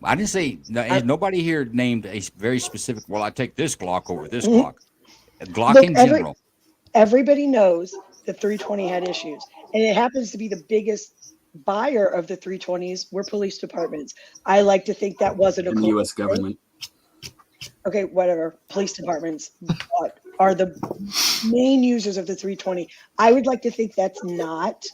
I didn't say nobody here named a very specific. Well, I take this Glock over this Glock. Glock Look, in general. everybody knows the 320 had issues, and it happens to be the biggest buyer of the 320s were police departments. I like to think that wasn't a In the U.S. government. Okay, whatever. Police departments are the main users of the 320. I would like to think that's not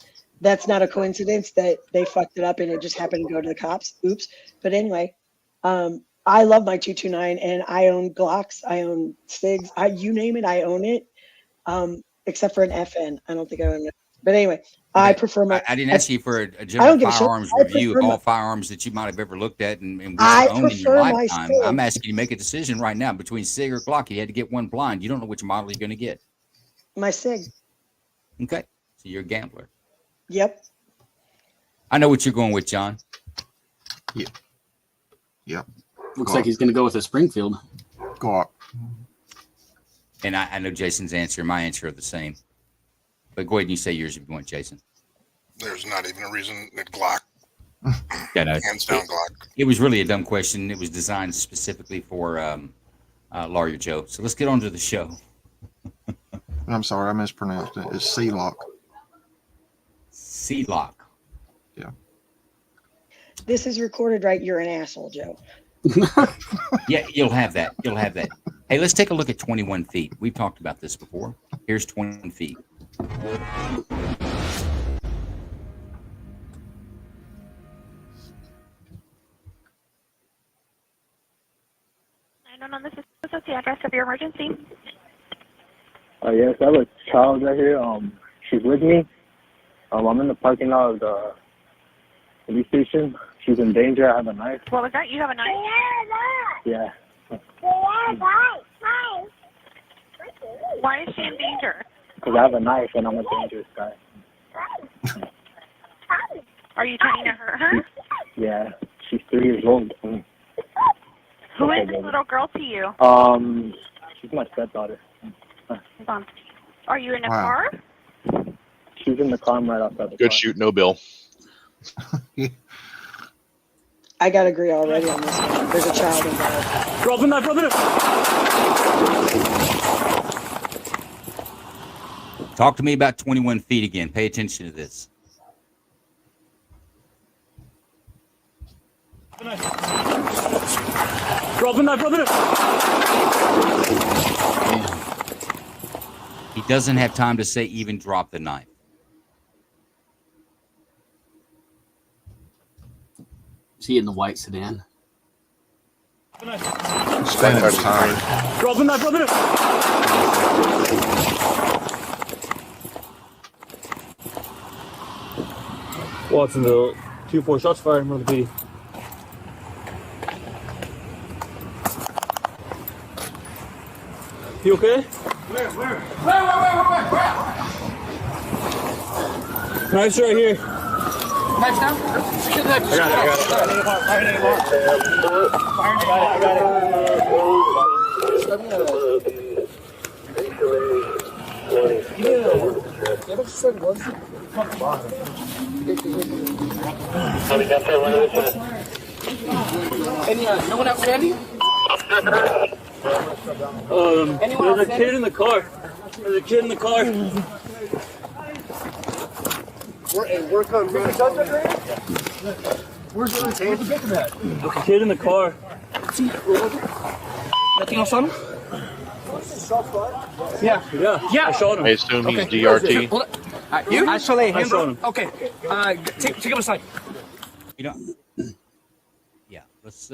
a coincidence that they fucked it up and it just happened to go to the cops. Oops. But anyway, I love my 229 and I own Glocks, I own SIGs, you name it, I own it. Except for an FN. I don't think I own it. But anyway, I prefer my. I didn't ask you for a I don't general give a shit. firearms I review of prefer all firearms that you might have ever looked at and wish I to own in your prefer my lifetime. SIG. I'm asking you to make a decision right now between SIG or Glock. You had to get one blind. You don't know which model you're going to get. My SIG. Okay, so you're a gambler. Yep. I know what you're going with, John. Yep. Looks like he's going to go with a Springfield. Glock. And I know Jason's answer and my answer are the same. But go ahead and you say yours if you want, Jason. There's not even a reason that Glock. Yeah, no, Hands down Glock. It was really a dumb question. It was designed specifically for Lawyer Joe. So let's get on to the show. I'm sorry, I mispronounced it. It's C-Lock. C-Lock. Yeah. This is recorded, right? You're an asshole, Joe. Yeah, you'll have that. You'll have that. Hey, let's take a look at 21 feet. We've talked about this before. Here's 21 feet. I don't know. This is the address of your emergency. Yes, I have a child right here. She's with me. I'm in the parking lot of the police station. She's in danger. I have a knife. What was that? You have a knife? Yeah. Why is she in danger? Because I have a knife and I'm a dangerous guy. Are you trying to hurt her? Yeah. She's 3 years old. Who is this little girl to you? She's my stepdaughter. Hold on. Are you in a Wow. car? She's in the car right outside the Good car. shoot, no bill. I got to agree already on this one. There's a child involved. Drop the knife, drop the knife. Talk to me about 21 feet again. Pay attention to this. Drop the knife, drop the knife. He doesn't have time to say even drop the knife. Is he in the white sedan? Spending his time. Drop the knife, drop the knife. Watson, the 2-4 shots fired in front of the PD. You okay? Where? Knife's right here. Knives down? I got No one else ready? There's a kid in the car. We're coming. Where's the tape? There's a kid in the car. Nothing else on him? Yeah. I shot him. I assume he's DRT. Hold on. You? Actually, I shot him. Okay. Take him aside. You know, yeah, let's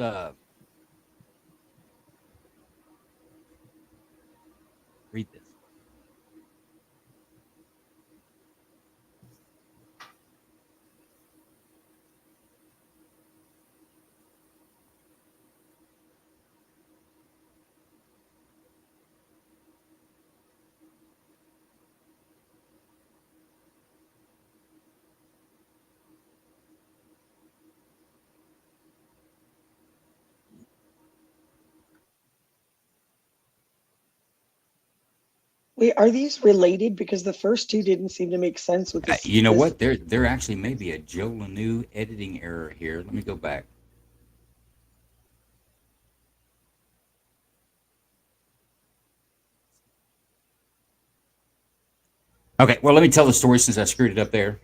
read this. Wait, are these related? Because the first two didn't seem to make sense with this. You know what? There actually may be a Joe Lanou editing error here. Let me go back. Okay, well, let me tell the story since I screwed it up there.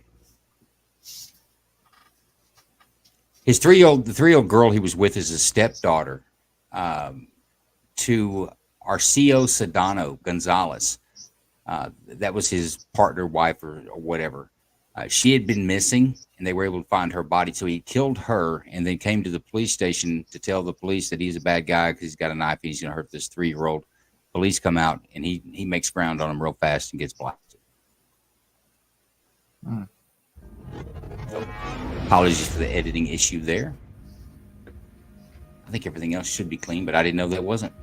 The 3-year-old girl he was with is a stepdaughter to Arcio Sedano Gonzalez. That was his partner, wife, or whatever. She had been missing, and they were able to find her body. So he killed her and then came to the police station to tell the police that he's a bad guy because he's got a knife. He's going to hurt this 3-year-old. Police come out, and he makes ground on him real fast and gets blasted. So, apologies for the editing issue there. I think everything else should be clean, but I didn't know that wasn't.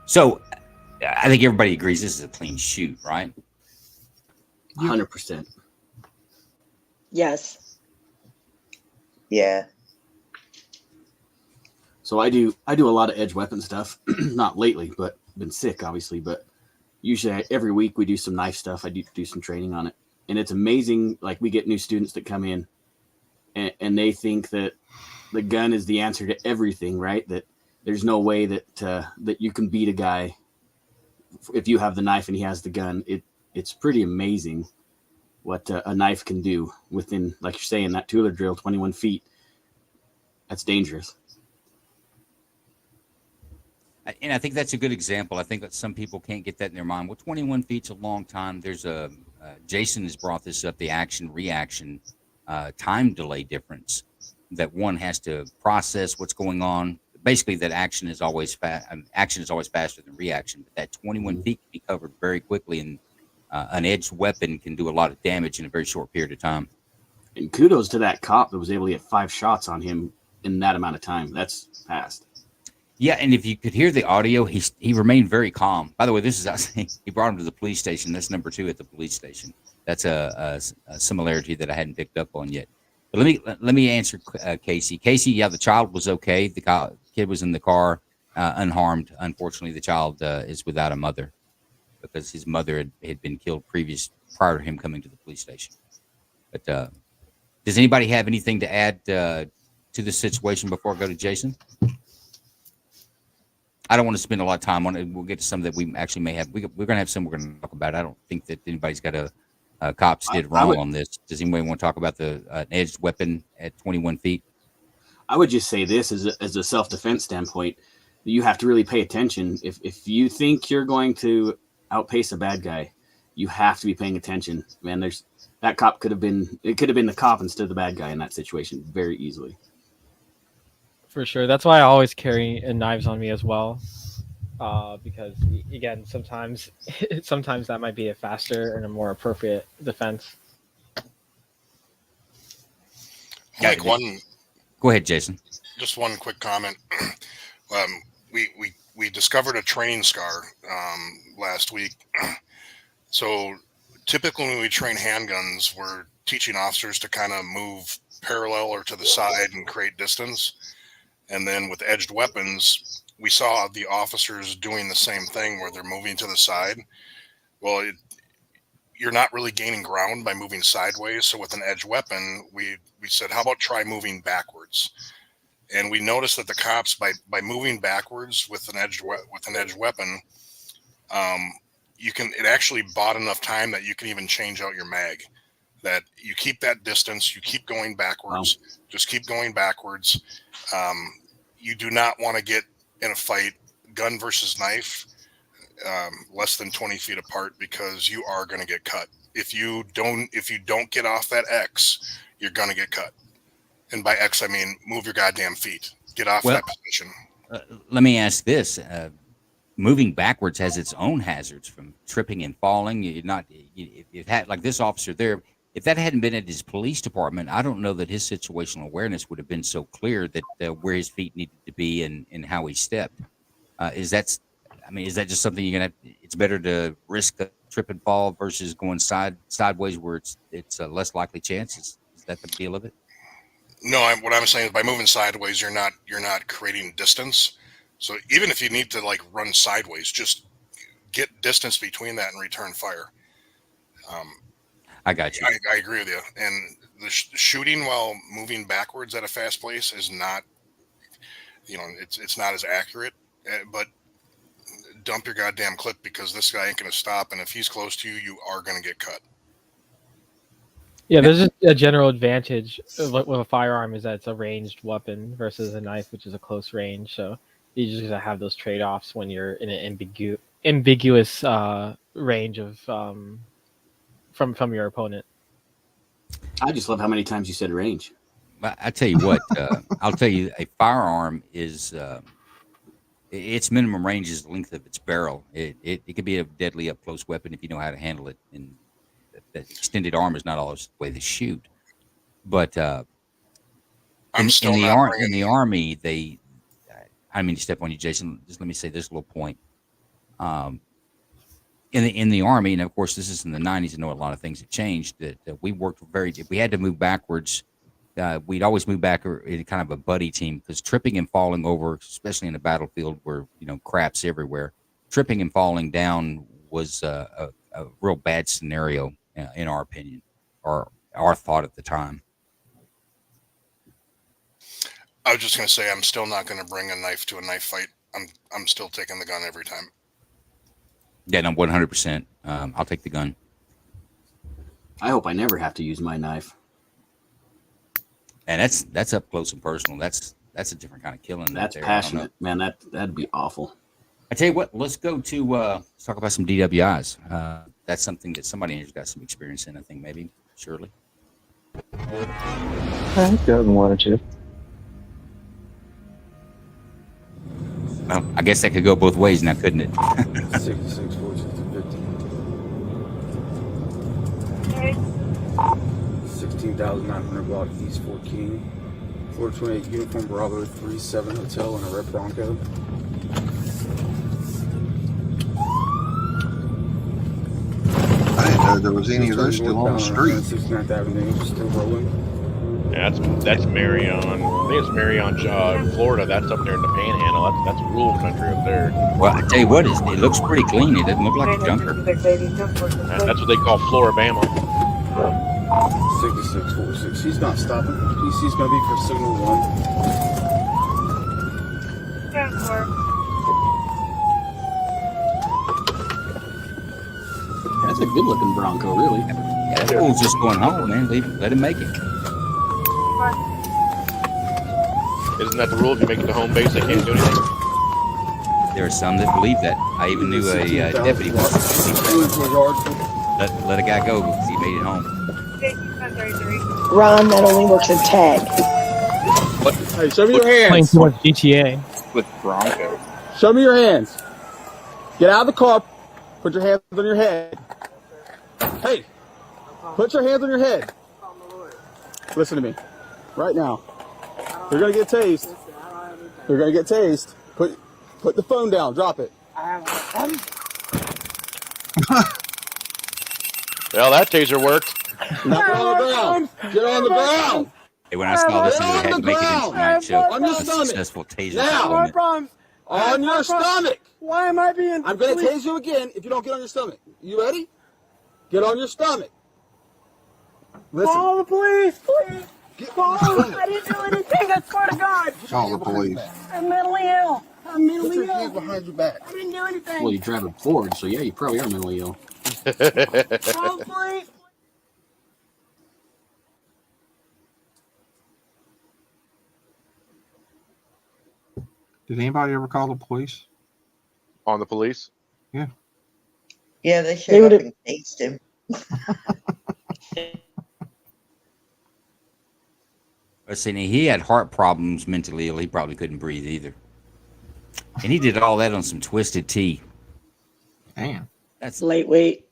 So I think everybody agrees this is a clean shoot, right? 100%. Yes. Yeah. So I do a lot of edge weapon stuff. Not lately, but been sick, obviously. But usually every week we do some knife stuff. I do some training on it. And it's amazing. Like, we get new students that come in and they think that the gun is the answer to everything, right? That there's no way that you can beat a guy if you have the knife and he has the gun. It's pretty amazing what a knife can do within, like you're saying, that Tooler drill, 21 feet. That's dangerous. And I think that's a good example. I think that some people can't get that in their mind. Well, 21 feet's a long time. There's Jason has brought this up, the action-reaction time delay difference, that one has to process what's going on. Basically, that action is always faster than reaction. But that 21 feet can be covered very quickly, and an edged weapon can do a lot of damage in a very short period of time. And kudos to that cop that was able to get 5 shots on him in that amount of time. That's fast. Yeah, and if you could hear the audio, he remained very calm. By the way, he brought him to the police station. That's number 2 at the police station. That's a similarity that I hadn't picked up on yet. But let me answer Casey. Casey, yeah, the child was okay. The kid was in the car unharmed. Unfortunately, the child is without a mother because his mother had been killed prior to him coming to the police station. But does anybody have anything to add to the situation before I go to Jason? I don't want to spend a lot of time on it. We'll get to some that we actually may have. We're going to have some we're going to talk about. I don't think that anybody's got cops did wrong on this. Does anybody want to talk about an edged weapon at 21 feet? I would just say this as a self-defense standpoint, you have to really pay attention. If you think you're going to outpace a bad guy, you have to be paying attention. Man, that cop could have been the cop instead of the bad guy in that situation very easily. For sure. That's why I always carry knives on me as well. Because again, sometimes that might be a faster and a more appropriate defense. Like Go ahead, Jason. Just one quick comment. We discovered a training scar last week. So typically when we train handguns, we're teaching officers to kind of move parallel or to the side and create distance. And then with edged weapons, we saw the officers doing the same thing where they're moving to the side. Well, you're not really gaining ground by moving sideways. So with an edged weapon, we said, how about try moving backwards? And we noticed that the cops, by moving backwards with an edged weapon, it actually bought enough time that you can even change out your mag. That you keep that distance, you keep going backwards, just keep going backwards. You do not want to get in a fight, gun versus knife, less than 20 feet apart, because you are going to get cut. If you don't get off that X, you're going to get cut. And by X, I mean move your goddamn feet. Get off that position. Let me ask this: moving backwards has its own hazards from tripping and falling. It had, like this officer there. If that hadn't been at his police department, I don't know that his situational awareness would have been so clear that where his feet needed to be and how he stepped. Is that just something you're gonna? It's better to risk a trip and fall versus going sideways where it's a less likely chance. Is that the deal of it? No, what I'm saying is by moving sideways, you're not creating distance. So even if you need to like run sideways, just get distance between that and return fire. I got you. I agree with you. And the shooting while moving backwards at a fast pace is not, it's not as accurate. But dump your goddamn clip because this guy ain't going to stop. And if he's close to you, you are going to get cut. Yeah, there's just a general advantage with a firearm is that it's a ranged weapon versus a knife, which is a close range. So you just gotta have those trade-offs when you're in an ambiguous range of from your opponent. I just love how many times you said range. But I tell you what, I'll tell you, a firearm is its minimum range is the length of its barrel. It could be a deadly up close weapon if you know how to handle it. And that extended arm is not always the way they shoot. But in the army, they. I mean to step on you, Jason. Just let me say this little point. In the army, and of course this is in the 90s. I know a lot of things have changed. That we worked if we had to move backwards, we'd always move back in kind of a buddy team because tripping and falling over, especially in the battlefield where crap's everywhere, tripping and falling down was a real bad scenario in our opinion, or our thought at the time. I was just going to say, I'm still not going to bring a knife to a knife fight. I'm still taking the gun every time. Yeah, no, 100%. I'll take the gun. I hope I never have to use my knife. And that's up close and personal. That's a different kind of killing. That's passionate, man. That'd be awful. I tell you what, let's go to let's talk about some DWIs. That's something that somebody here's got some experience in. I think maybe Shirley. I don't want to. Well, I guess that could go both ways now, couldn't it? 66, 14 to 16,900 block East 14. 428 Uniform Bravo 37 Hotel in a red Bronco. I didn't know there was any of those still on the street. 69th Avenue, still rolling. Yeah, that's Marion. I think it's Marion, Florida. That's up there in the Panhandle. That's rural country up there. Well, I tell you what, it looks pretty clean. It doesn't look like a junker. That's what they call Floribama. 6646. He's not stopping. He's going to be for signal 1. That's a good looking Bronco, really. Yeah, that fool's just going home, man. Let him make it. Isn't that the rule? If you make it to home base, they can't do anything? There are some that believe that. I even knew a deputy once. Let a guy go because he made it home. Ron, that only works in tag. What? Hey, show me your hands. Playing too much GTA. With Bronco. Show me your hands. Get out of the car. Put your hands on your head. Hey, put your hands on your head. Listen to me. Right now. You're going to get tased. You're going to get tased. Put the phone down. Drop it. Well, that taser worked. Now get on the ground. Get on the ground. Hey, when I saw this, I had to make it into tonight's show. On your A stomach. successful taser. Now. On your stomach. Why am I being... I'm going to tase you again if you don't get on your stomach. You ready? Get on your stomach. Listen. Call the police, please. Call them. I didn't do anything, I swear to God. Call the police. I'm mentally ill. I'm mentally Put your ill. hands behind your back. I didn't do anything. Well, you drive a Ford, so yeah, you probably are mentally ill. Call the police. Did anybody ever call the police? On the police? Yeah, they showed up and tased him. Let's see, he had heart problems, mentally ill. He probably couldn't breathe either. And he did all that on some Twisted Tea. Damn. That's lightweight.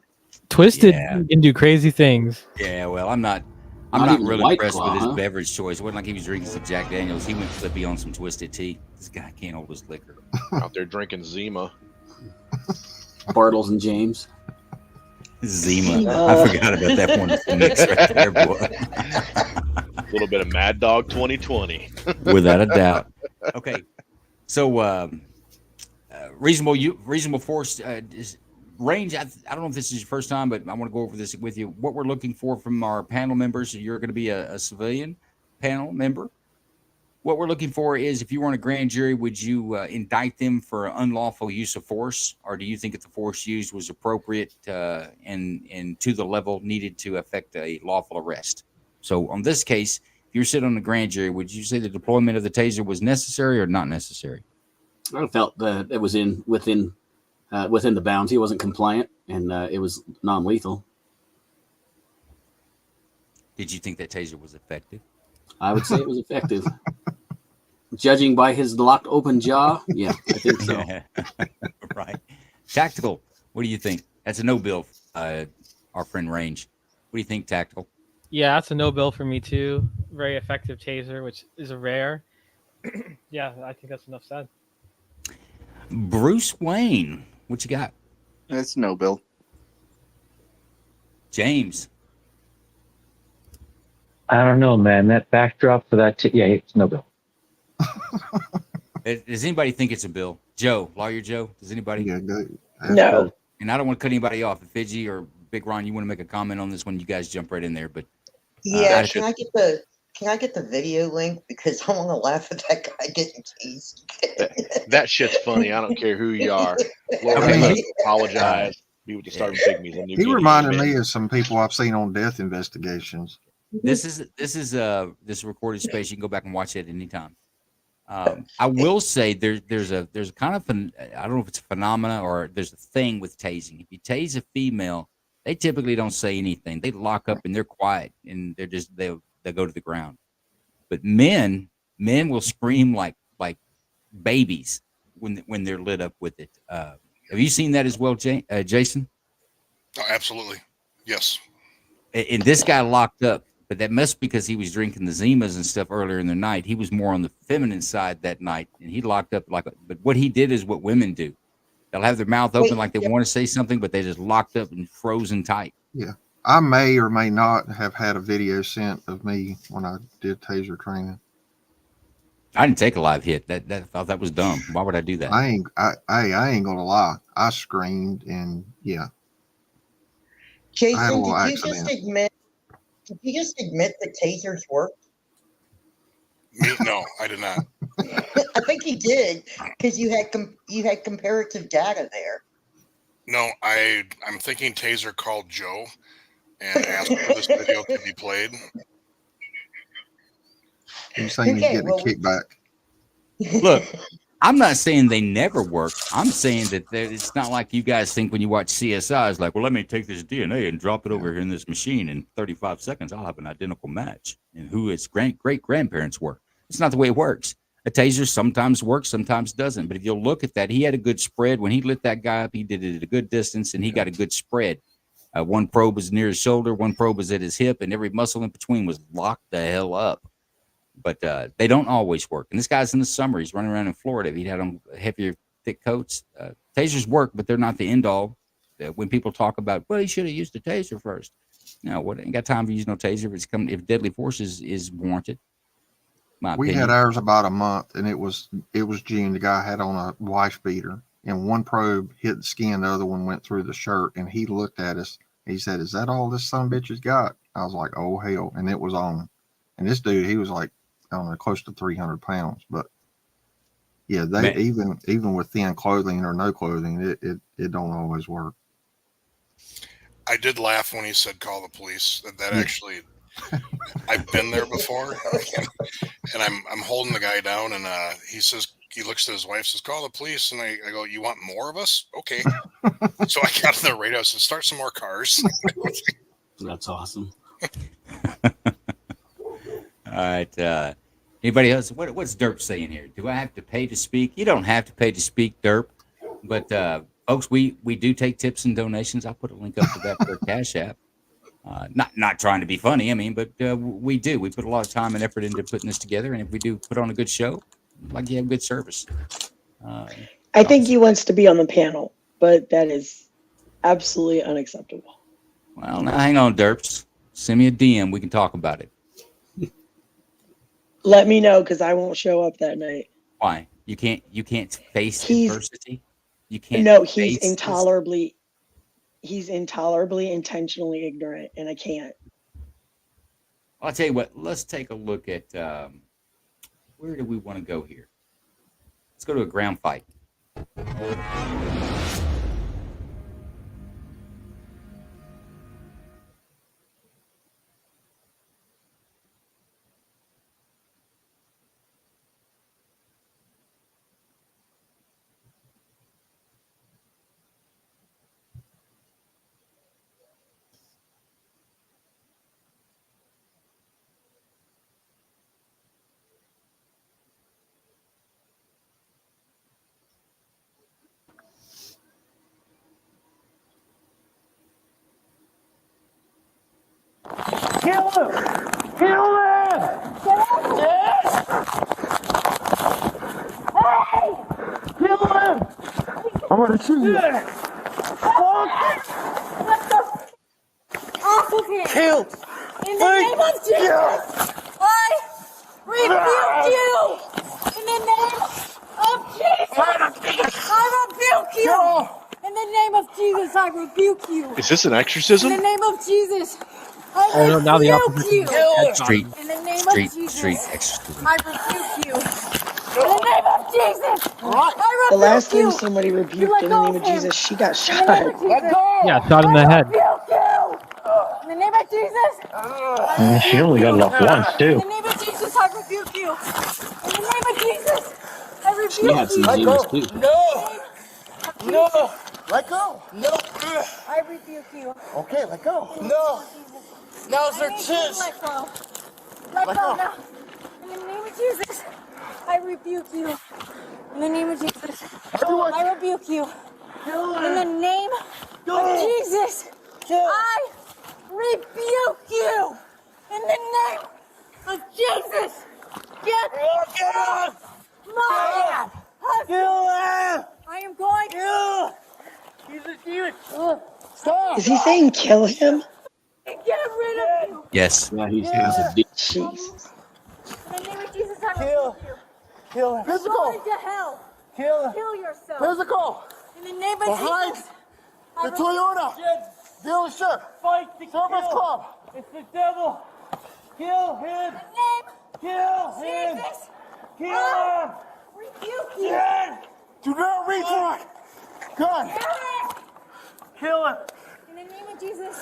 Twisted Yeah. can do crazy things. Yeah, well, I'm not Not even really White impressed Claw, with his huh? beverage choice. It wasn't like he was drinking some Jack Daniels. He went flippy on some Twisted Tea. This guy can't hold his liquor. Out there drinking Zima. Bartles and James. Zima. I forgot about that one mix right there, boy. A little bit of Mad Dog 2020. Without a doubt. Okay, so reasonable force range. I don't know if this is your first time, but I want to go over this with you. What we're looking for from our panel members. You're going to be a civilian panel member. what we're looking for is, if you were on a grand jury, would you indict them for unlawful use of force, or do you think that the force used was appropriate and to the level needed to affect a lawful arrest? So on this case, if you're sitting on the grand jury, would you say the deployment of the taser was necessary or not necessary? I felt that it was within the bounds. He wasn't compliant, and it was non-lethal. Did you think that taser was effective? I would say it was effective. Judging by his locked open jaw, yeah, I think so. Right. Tactical, what do you think? That's a no bill, our friend Range. What do you think, Tactical? Yeah, that's a no bill for me too. Very effective taser, which is a rare. Yeah, I think that's enough said. Bruce Wayne, what you got? It's no bill. James. I don't know, man. That backdrop for that, yeah, it's no bill. Does anybody think it's a bill? Joe, Lawyer Joe, does anybody? Yeah, No. And I don't want to cut anybody off. If Fidgy or Big Ron, you want to make a comment on this one, you guys jump right in there. But Yeah, can I get the video link, because I want to laugh at that guy getting teased. That shit's funny. I don't care who you are. Lord, Okay. I apologize. Be with the starving pygmies. And He reminded me of some people I've seen on death investigations. this is recorded space. You can go back and watch it anytime. I will say there's a kind of I don't know if it's a phenomena or there's a thing with tasing. If you tase a female, they typically don't say anything. They lock up and they're quiet and they'll go to the ground. But men will scream like babies when they're lit up with it. Have you seen that as well, Jason? Oh, absolutely. Yes. And this guy locked up, but that must be because he was drinking the Zimas and stuff earlier in the night. He was more on the feminine side that night, and he locked up but what he did is what women do. They'll have their mouth open like they want to say something, but they just locked up and frozen tight. Yeah. I may or may not have had a video sent of me when I did taser training. I didn't take a live hit. I thought that was dumb. Why would I do that? I ain't gonna lie. I screamed and yeah. Jason, did you just admit that tasers work? Me? No, I did not. I think you did, because you had comparative data there. No, I'm thinking Taser called Joe and asked for this video to be played. You're saying he's getting a kickback. Look, I'm not saying they never work. I'm saying that it's not like you guys think when you watch CSI. It's like, well, let me take this DNA and drop it over here in this machine. In 35 seconds, I'll have an identical match. And who its great grandparents were. It's not the way it works. A taser sometimes works, sometimes doesn't. But if you'll look at that, he had a good spread. When he lit that guy up, he did it at a good distance, and he got a good spread. One probe was near his shoulder, one probe was at his hip, and every muscle in between was locked the hell up. But they don't always work. And this guy's in the summer. He's running around in Florida. If he'd had on heavier, thick coats, tasers work, but they're not the end all. When people talk about, well, he should have used a taser first. No, what ain't got time for using no taser if deadly force is warranted. We had ours about a month, and it was June. The guy had on a wife beater, and one probe hit the skin, the other one went through the shirt, and he looked at us. He said, "Is that all this son of a bitch has got?" I was like, "Oh hell!" And it was on. And this dude, he was like, I don't know, close to 300 pounds. But yeah, they even with thin clothing or no clothing, it don't always work. I did laugh when he said call the police. That actually, I've been there before, and I'm holding the guy down, and he says, he looks at his wife, says, call the police, and I go, you want more of us? Okay. So I got on the radio, said, start some more cars. That's awesome. All right. Anybody else? What's Derp saying here? Do I have to pay to speak? You don't have to pay to speak, Derp. But folks, we do take tips and donations. I'll put a link up to that for Cash App. Not trying to be funny, I mean, but we do. We put a lot of time and effort into putting this together, and if we do put on a good show, like you have good service. I think he wants to be on the panel, but that is absolutely unacceptable. Well, now hang on, Derps. Send me a DM. We can talk about it. Let me know, because I won't show up that night. Why? You can't face adversity? You can't. No, he's intolerably intentionally ignorant, and I can't. I'll tell you what. Let's take a look at Where do we want to go here? Let's go to a ground fight. Kill him! Kill him! Yes! Hey! Kill him! I'm gonna shoot you. Off of him! Killed. In the name of Jesus! I rebuke you! In the name of Jesus! I rebuke you! In the name of Jesus, I rebuke you! Is this an In exorcism? the name of Jesus, Oh, I no, now the rebuke opposite you! is Street, In the name street, of Jesus, street exorcism. I rebuke you! In the name of Jesus, I The rebuke last time you! somebody You rebuked let in the go name of him. Jesus, she got In the name shot. of Jesus, Yeah, shot in the head. rebuke you! In the name of Jesus, And she only got it off once, in too. the name of Jesus, I rebuke you! In the name of Jesus, I rebuke She had some you! demons too. No. Let go. No. I rebuke you. Okay, let go. No. Now's her chance. Let go. Let go now. In the name of Jesus, I rebuke you. In the name of Jesus, I rebuke you. In the name of Jesus, I rebuke you. In the name of Jesus, get my husband. I am going to. He's a demon. Stop. Is he saying kill him? Get rid of you. Yes. Yeah, he's a demon. Jesus. In the name of Jesus, I rebuke you. Kill him. Go Physical. into hell. Kill him. Kill yourself. Physical. In the name of Behind Jesus. the Toyota dealership. Fight the Service club. It's the devil. Kill him. In the name. Kill him. Jesus. Kill him. Rebuke you. Do not reach for it. Gun. Kill him. In the name of Jesus,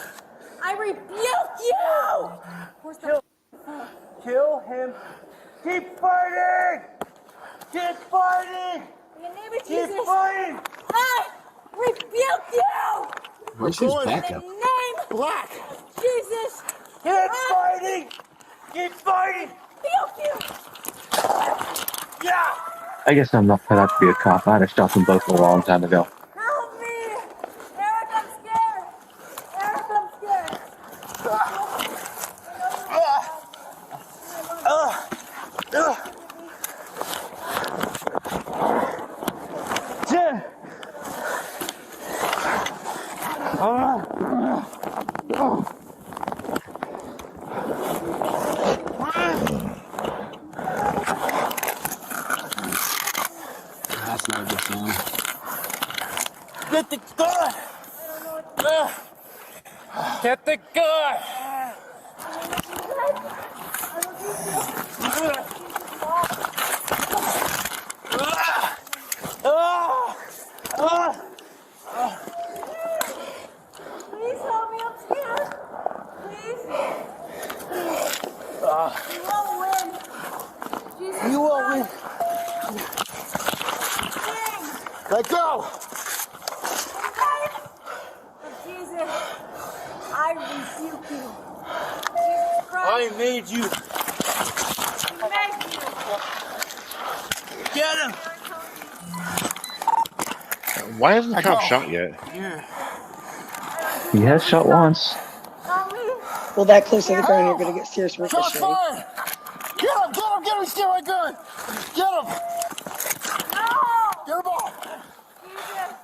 I rebuke you. Where's the Kill him. Keep fighting. Keep fighting. In the name of Keep Jesus, fighting. I rebuke you. Where's his In backup? the name Black. of Jesus, Keep fighting. Keep fighting. rebuke you. Yeah. I guess I'm not cut out to be a cop. I'd have stopped them both a long time ago. Help me. Eric, I'm scared. Eric, I'm scared. Jen. That's not a good sound. Get the gun. Get the gun. Please help me. I'm scared. Please. You won't win. Jesus You won't win. Christ. Let go. Of Jesus, I rebuke you. Jesus Christ, I made you. thank you. Get him. Why hasn't the Let cop go. shot yet? Yeah. He has shot once. Help me. Well, that close to the ground, you're going to get serious Shots ricochet. fired. Get him. Get him. Get him. Steal my gun. Get him. No. Get him off. Jesus.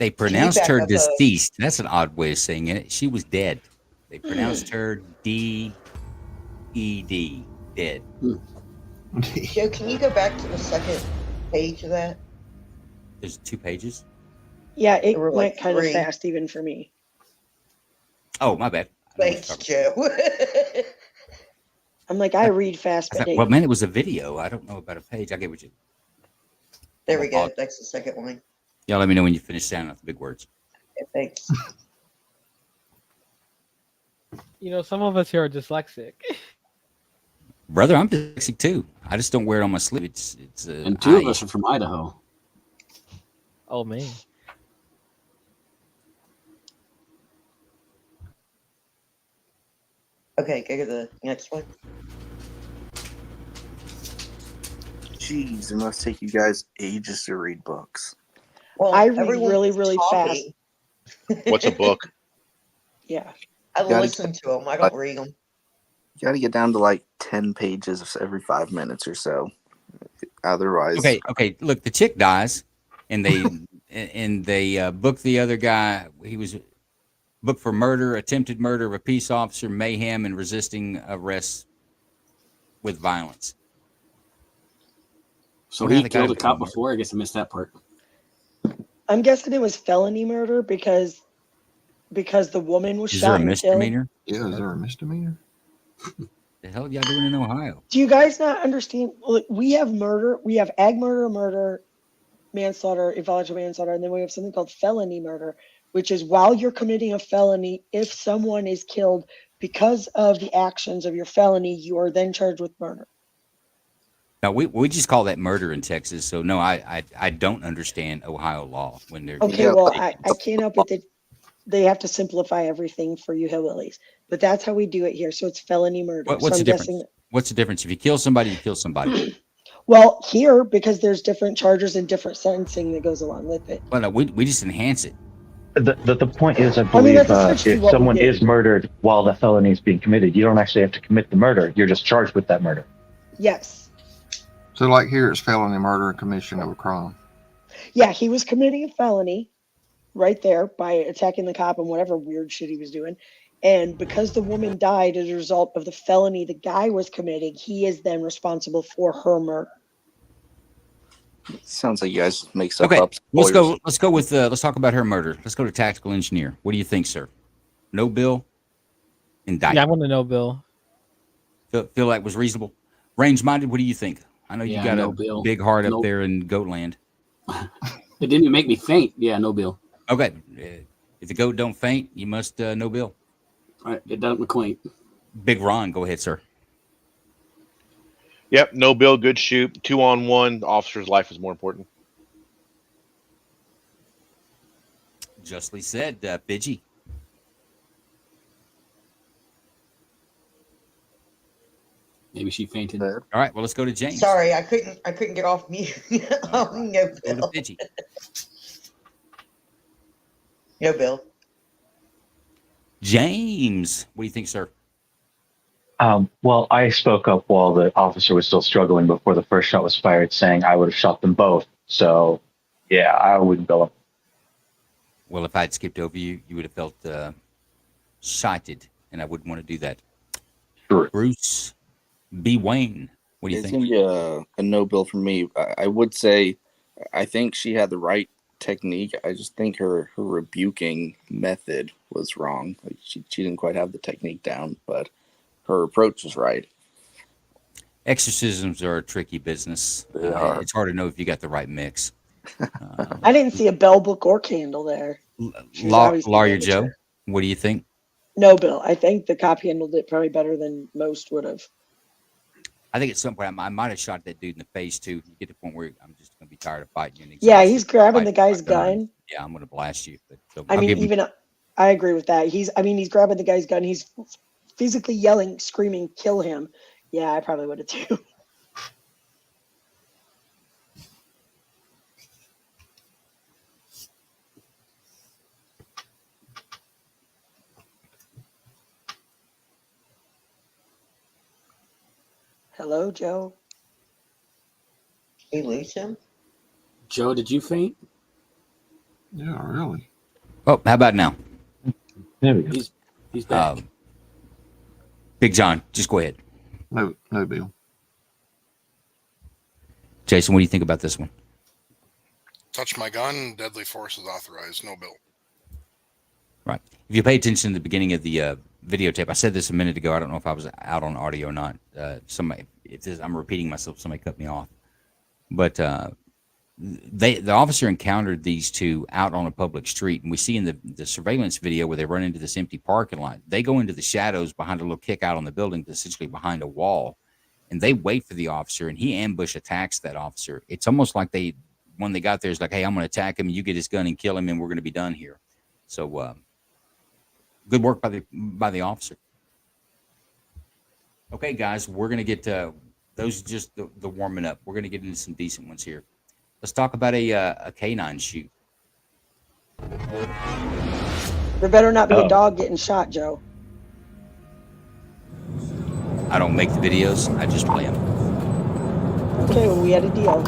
They you pronounced back her up, deceased. That's an odd way of saying it. She was dead. They pronounced her D-E-D, dead. Joe, can you go back to the second page of that? There's 2 pages. Yeah, it There were went like kind of 3. fast even for me. Oh, my bad. I know what Thanks, you're talking Joe. I'm like, I read fast, I but thought, well, man, it was a video. I don't know about a page. I get what you. There we go. That's the second one. Y'all let me know when you finish sounding off the big words. Yeah, thanks. You know, some of us here are dyslexic. Brother, I'm dyslexic too. I just don't wear it on my sleeve. It's And 2 of us are from Idaho. Oh man. Okay, go to the next one. Jeez, it must take you guys ages to read books. Well, I read everyone's really, really fast. talking. What's a book? Yeah. I Gotta listen to them. I don't read them. You got to get down to like 10 pages every 5 minutes or so. Otherwise, okay. Look, the chick dies, and they book the other guy. He was booked for murder, attempted murder of a peace officer, mayhem, and resisting arrest with violence. So What he had the guy killed a do? cop before? I guess I missed that part. I'm guessing it was felony murder because the woman was Is there a shot and killed. misdemeanor? Yeah, is there a misdemeanor? The hell y'all doing in Ohio? Do you guys not understand? Look, we have murder, we have ag murder, manslaughter, involuntary manslaughter, and then we have something called felony murder, which is while you're committing a felony, if someone is killed because of the actions of your felony, you are then charged with murder. No, we just call that murder in Texas. So no, I don't understand Ohio law when they're Okay, well, I can't help it that they have to simplify everything for you hillbillies, but that's how we do it here. So it's felony murder. What's so the I'm difference? guessing, What's the difference? If you kill somebody, you kill somebody. well, here, because there's different charges and different sentencing that goes along with it. Well, no, we just enhance it. The point is, I I mean, believe, that's essentially if what we someone did. is murdered while the felony is being committed, you don't actually have to commit the murder. You're just charged with that murder. Yes. So like here, it's felony murder and commission of a crime. Yeah, he was committing a felony right there by attacking the cop and whatever weird shit he was doing. And because the woman died as a result of the felony the guy was committing, he is then responsible for her murder. sounds like you guys make stuff Okay, up. let's go with let's talk about her murder. Let's go to tactical engineer. What do you think, sir? No bill, indict. Yeah, I want to know, Bill. Feel like was reasonable. Range minded. What do you think? I know you Yeah, got no a bill. big heart up Nope. there in Goatland. It didn't even make me faint. Yeah, no bill. Okay, if the goat don't faint, you must no bill. All right, get Doug McQuaint. Big Ron, go ahead, sir. Yep, no bill, good shoot. 2-on-1, the officer's life is more important. Justly said, Pidgey. Maybe she fainted. All right, well, let's go to James. Sorry, I couldn't get off mute. No Go to bill. Pidgey. No bill. James, what do you think, sir? Well, I spoke up while the officer was still struggling before the first shot was fired, saying I would have shot them both. So, yeah, I wouldn't bill him. Well, if I'd skipped over you, you would have felt shited, and I wouldn't want to do that. Sure. Bruce B. Wayne, what do you It's think? gonna be a no bill from me. I would say I think she had the right technique. I just think her rebuking method was wrong. Like she didn't quite have the technique down, but her approach was right. Exorcisms are a tricky business. They are. It's hard to know if you got the right mix. I didn't see a bell book or candle there. She was obviously Lawyer amateur. Joe, what do you think? No, Bill. I think the cop handled it probably better than most would have. I think at some point I might have shot that dude in the face too. You get to the point where I'm just going to be tired of fighting you. And Yeah, exhausted he's from grabbing the fighting guy's my gun. gun. Yeah, I'm going to blast you. But so I I'll mean, give him- even I agree with that. He's grabbing the guy's gun. He's physically yelling, screaming, "Kill him!" Yeah, I probably would have too. Hello, Joe. We lose him? Joe, did you faint? Yeah, really. Oh, how about now? There we go. He's back. Big John, just go ahead. No, Bill. Jason, what do you think about this one? Touch my gun, deadly force is authorized. No bill. Right. If you pay attention to the beginning of the videotape, I said this a minute ago. I don't know if I was out on audio or not. I'm repeating myself. Somebody cut me off. But the officer encountered these two out on a public street, and we see in the surveillance video where they run into this empty parking lot. They go into the shadows behind a little kick out on the building, essentially behind a wall, and they wait for the officer, and he ambush attacks that officer. It's almost like when they got there, it's like, hey, I'm going to attack him, you get his gun and kill him, and we're going to be done here. So good work by the officer. Okay, guys, we're going to get those just the warming up. We're going to get into some decent ones here. Let's talk about a canine shoot. There better not be a dog getting shot, Joe. I don't make the videos. I just play them. Okay, well, we had a deal.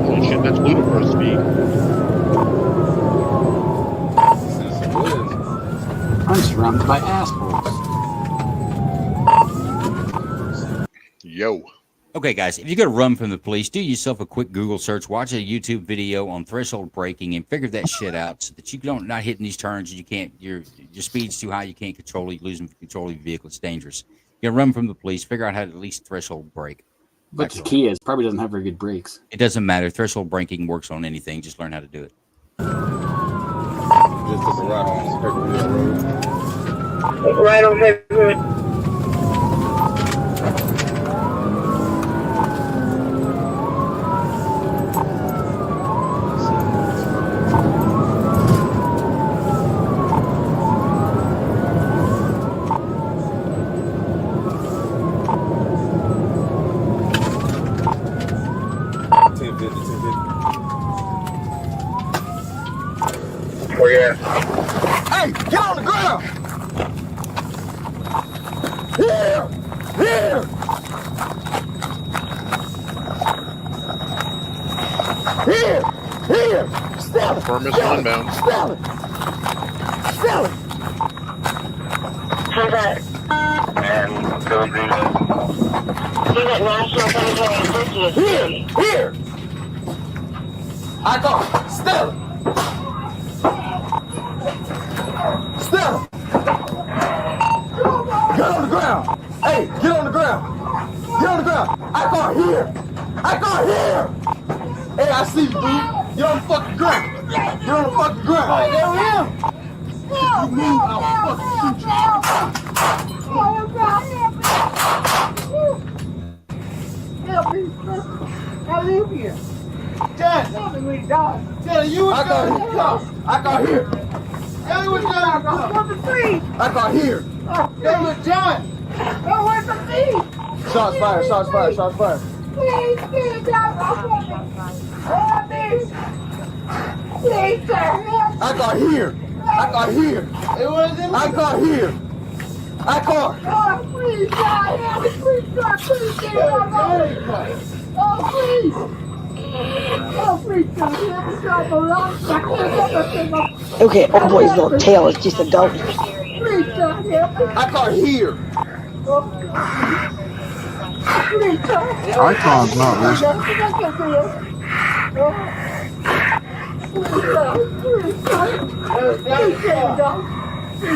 Holy shit, that's ludicrous speed. I'm surrounded by assholes. Yo. Okay, guys, if you're going to run from the police, do yourself a quick Google search, watch a YouTube video on threshold braking, and figure that shit out so that you don't not hitting these turns. You can't. Your speed's too high. You can't control it. Losing control of your vehicle. It's dangerous. You got to run from the police. Figure out how to at least threshold brake. But the key is probably doesn't have very good brakes. It doesn't matter. Threshold braking works on anything. Just learn how to do it. Just took a ride on Pepperville Road. Right on Pepperville. Hey, get on the ground! Here! Here! Here! Here! Sell it! Firm is Sell it! inbound. Sell it! Sell it! How's that? He's at National Cemetery Association. Here! I got it! Sell it! Stella! Get on the ground! Hey, get on the ground! Get on the ground! I got here! I got here! Hey, I see you, dude! Get on the fucking ground! Get on the fucking ground! Hey, there we am! You move, I'll fucking shoot you! Help me! I live here. Dad! Tell me we die. Dad, you was there! I got here! Hey, what's Go for free. I got here! Hey, look, John! Go away from me. Shots fired, shots fired, shots fired. Please, please, help me. Please, sir. I got here! I got here! It wasn't I got here! I got! Oh, please, God, help me. Please, God, please, get it out. Oh, please. Oh, please, God, help me. God, for long. Okay, oh boy's little tail is just a doggy. Please, God, help me. I got here! Please, God. Icon's not listening.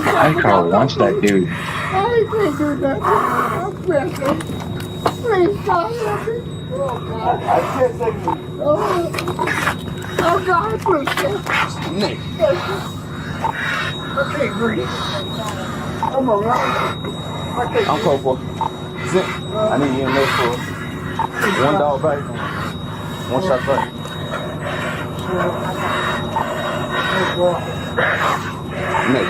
I call once that dude. I can't do that. Please stop. I can't take it. Oh God, please stop. Nick. I can't breathe. I'm alright. I'm cold for. I need you in there for one dog bite. One shot bite. Nick.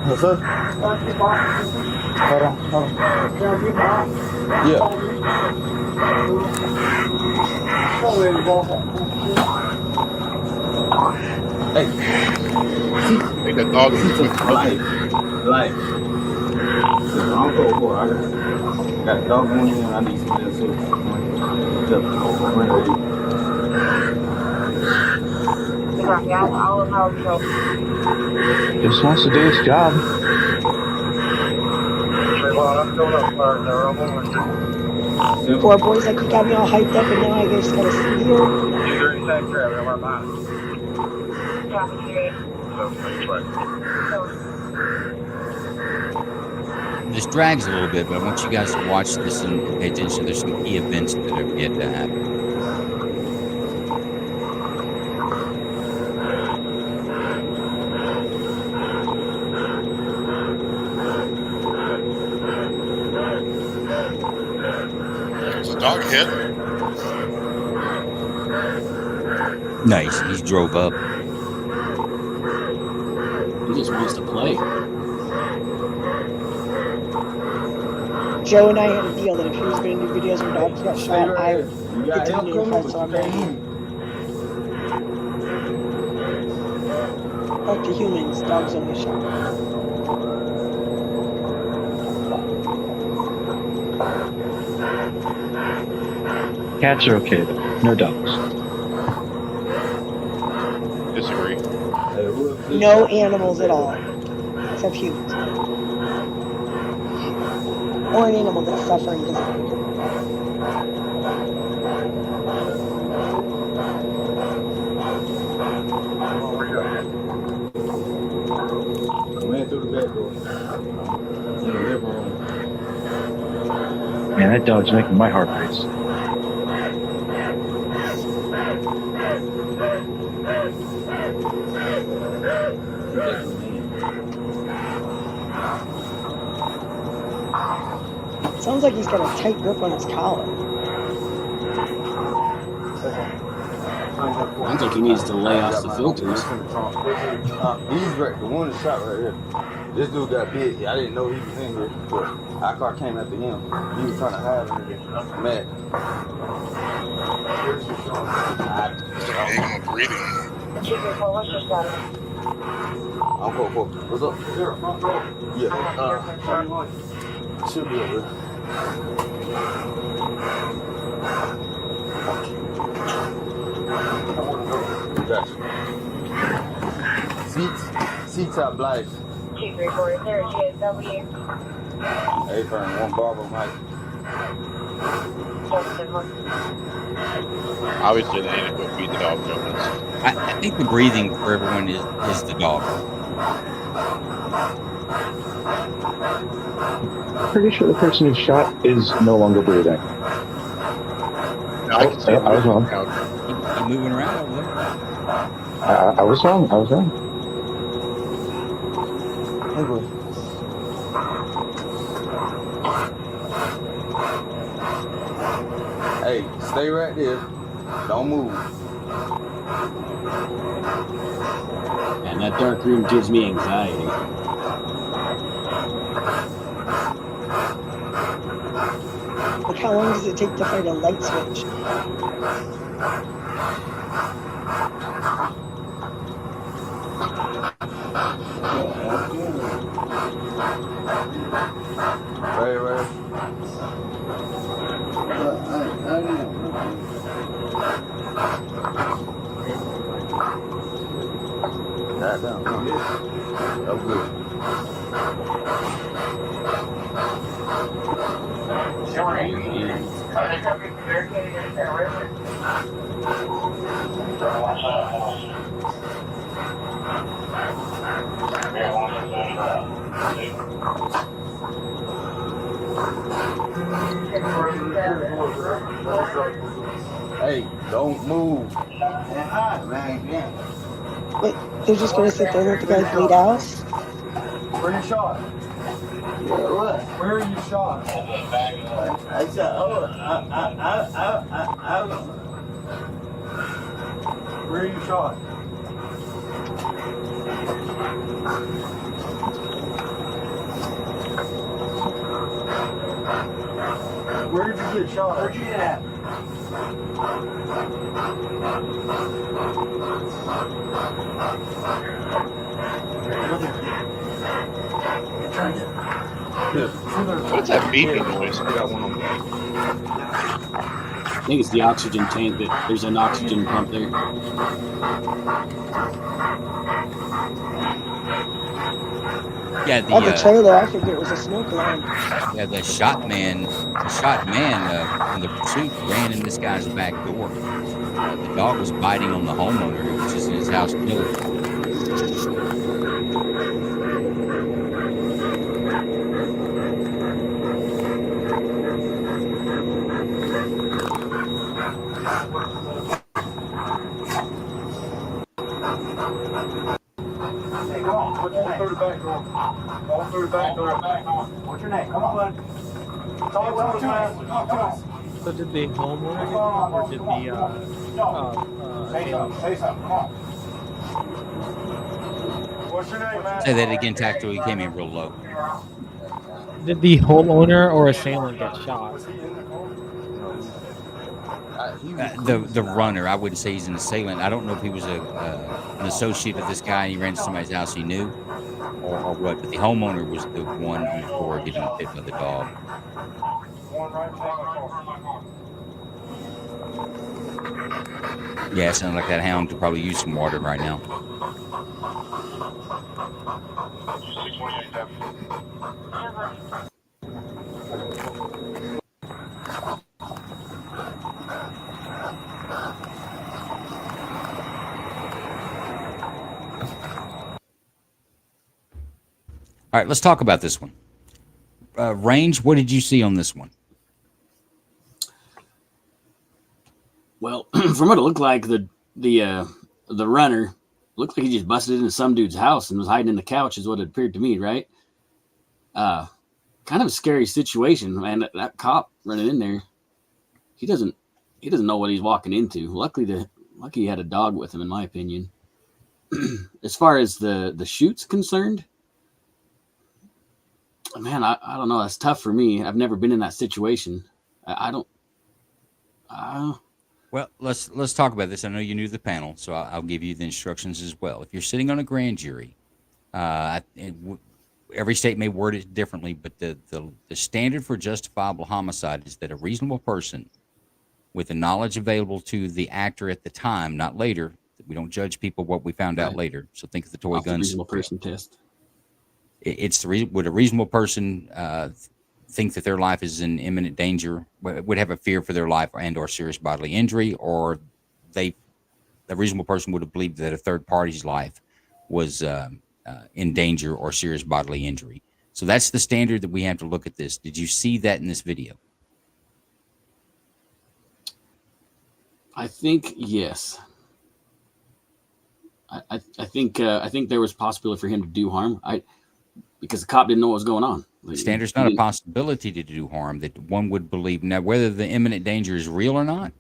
What's up? Hold on. Yeah. Hey. Take that dog Life. I'm cold for. I got a dog on here and I need some of that Just wants to do his job. Poor boys, like you got me all hyped up, and now I just gotta sit here. This drags a little bit, but I want you guys to watch this and pay attention. There's some key events that have yet to happen. Is the dog hit? Nice. He drove up. He just wants to play. Joe and I had a deal that if he was going to do videos where dogs got shot, I would get to video fight, so I'm not here. Fuck the humans, dogs only shot. Cats are okay though. No dogs. Disagree. No animals at all, except humans. Or an animal that's suffering because of it. I ran through the back door. In the living room. Man, that dog's making my heart race. Sounds like he's got a tight grip on his collar. I think he needs to lay off the filters. He's right. The one that shot right here. This dude got big. I didn't know he was in here, but our car came after him. He was trying to hide under there. Mad. Asthma breathing. I'm cool. What's up? Here, front row. Yeah. Should be over there. Seats out Blythe. 2340 GSW. A-Firm, one Barber Mike. Obviously, they need to go feed the dog donuts. I think the breathing for everyone is the dog. Pretty sure the person who shot is no longer breathing. I can say I was wrong. Keep moving around over there. I was wrong. Hey, stay right there. Don't move. And that dark room gives me anxiety. Like, how long does it take to find a light switch? Right. That down. That's good. Hey, don't move. Wait, they're just gonna sit there and let the guy bleed out? Where you shot? Where are you shot? I said, where are you shot? Where did you get shot? Where'd you get at? What's that beeping noise? I think it's the oxygen tank. That there's an oxygen pump there. Yeah, The trailer, I figured it was a smoke alarm. Yeah, the shot man in the pursuit ran in this guy's back door. The dog was biting on the homeowner who was just in his house chilling. Hey, come on. Go through the back door. Go through the back door. What's your name? Come on, bud. Talk to us. So did the homeowner get shot, or did the Say something. Come on. What's your name, man? Say that again, Tactical. He came in real low. Did the homeowner or assailant get shot? The runner, I wouldn't say he's an assailant. I don't know if he was an associate of this guy and he ran to somebody's house he knew or what, but the homeowner was the one on the floor getting bit by the dog. Yeah, it sounded like that hound could probably use some water right now. All right, let's talk about this one. Range, what did you see on this one? Well, from what it looked like, the runner looked like he just busted into some dude's house and was hiding in the couch, is what it appeared to me, right? Kind of a scary situation, man. That cop running in there, he doesn't know what he's walking into. Lucky he had a dog with him, in my opinion. As far as the shoot's concerned, man, I don't know. That's tough for me. I've never been in that situation. I don't. Well, let's talk about this. I know you knew the panel, so I'll give you the instructions as well. If you're sitting on a grand jury, every state may word it differently, but the standard for justifiable homicide is that a reasonable person with the knowledge available to the actor at the time, not later. We don't judge people what we found out later. So think of the toy guns. Reasonable person test. It's the reason. Would a reasonable person think that their life is in imminent danger? Would have a fear for their life and/or serious bodily injury, or a reasonable person would have believed that a third party's life was in danger or serious bodily injury. So that's the standard that we have to look at this. Did you see that in this video? I think yes. I think there was possibility for him to do harm. Because the cop didn't know what was going on. Standard's not a possibility to do harm that one would believe. Now, whether the imminent danger is real or not,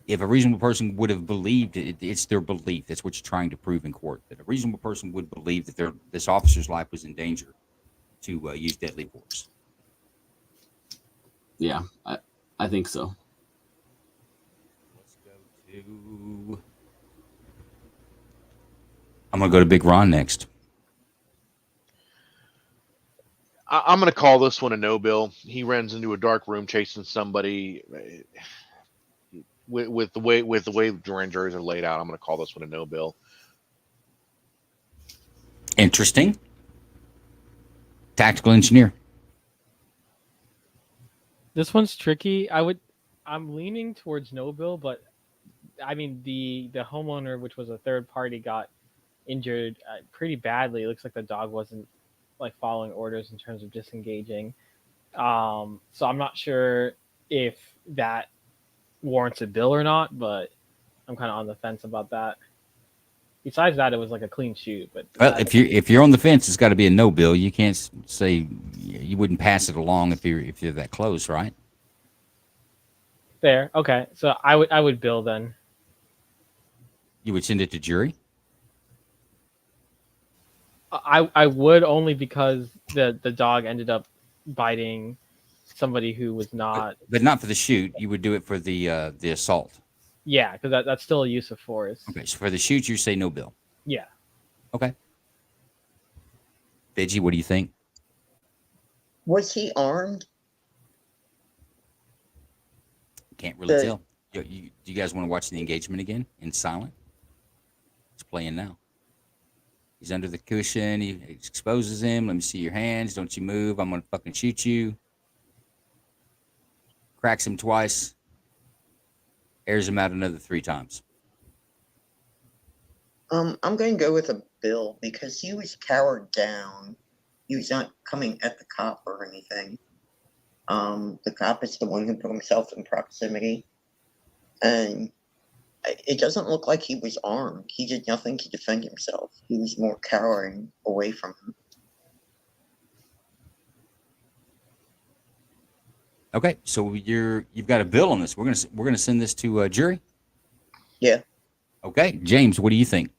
if a reasonable person would have believed it, it's their belief. That's what you're trying to prove in court. That a reasonable person would believe that this officer's life was in danger to use deadly force. Yeah, I think so. Let's go to. I'm gonna go to Big Ron next. I'm going to call this one a no, Bill. He runs into a dark room chasing somebody. With the way grand juries are laid out, I'm going to call this one a no, Bill. Interesting. Tactical engineer. This one's tricky. I'm leaning towards no bill, but I mean the homeowner, which was a third party, got injured pretty badly. It looks like the dog wasn't like following orders in terms of disengaging. So I'm not sure if that warrants a bill or not, but I'm kind of on the fence about that. Besides that, it was like a clean shoot. But Well, if you're on the fence, it's got to be a no bill. You can't say you wouldn't pass it along if you're that close, right? there, okay. So I would bill then. You would send it to jury. I would, only because the dog ended up biting somebody who was not. But not for the shoot. You would do it for the assault. Yeah, because that's still a use of force. Okay, so for the shoot, you say no bill. Yeah. Okay. Veggie, what do you think? Was he armed? Can't really tell. Do you guys want to watch the engagement again in silent? It's playing now. He's under the cushion. He exposes him. Let me see your hands. Don't you move. I'm going to fucking shoot you. Cracks him twice. Airs him out another 3 times. I'm going to go with a bill because he was cowered down. He was not coming at the cop or anything. The cop is the one who put himself in proximity. And it doesn't look like he was armed. He did nothing to defend himself. He was more cowering away from him. Okay, so you've got a bill on this. We're gonna send this to a jury. Yeah. Okay, James, what do you think?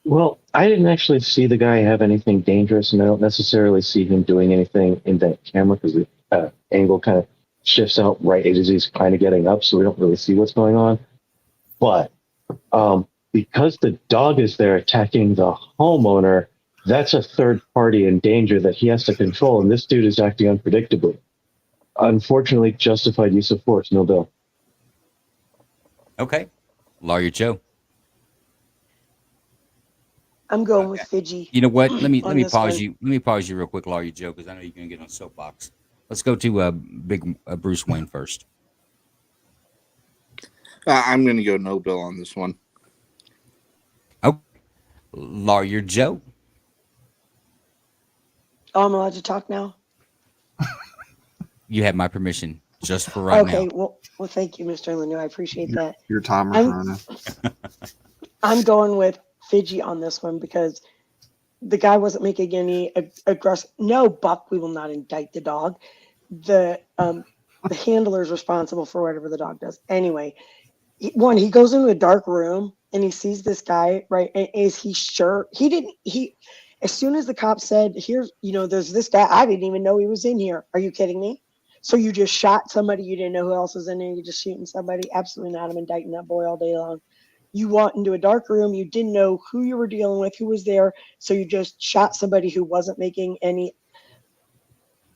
Well, I didn't actually see the guy have anything dangerous, and I don't necessarily see him doing anything in that camera because the angle kind of shifts out right as he's kind of getting up, so we don't really see what's going on. But because the dog is there attacking the homeowner, that's a third party in danger that he has to control, and this dude is acting unpredictably. Unfortunately, justified use of force, no bill. Okay, Lawyer Joe. I'm going with Fidji. You know what? Let me on pause this one. you. Let me pause you real quick, Lawyer Joe, because I know you're gonna get on soapbox. Let's go to big Bruce Wayne first. I'm going to go no bill on this one. Oh, Lawyer Joe. Oh, I'm allowed to talk now? You have my permission just for right Okay, now. well, thank you, Mr. Lanu. I appreciate that. Your timer's I'm- running. I'm going with Fidji on this one because the guy wasn't making any aggressive. No, Buck, we will not indict the dog. The handler is responsible for whatever the dog does. Anyway, he goes into a dark room and he sees this guy, right? And is he sure? As soon as the cop said, here's, there's this guy, I didn't even know he was in here. Are you kidding me? So you just shot somebody, you didn't know who else was in there, you're just shooting somebody? Absolutely not. I'm indicting that boy all day long. You went into a dark room, you didn't know who you were dealing with, who was there, so you just shot somebody who wasn't making any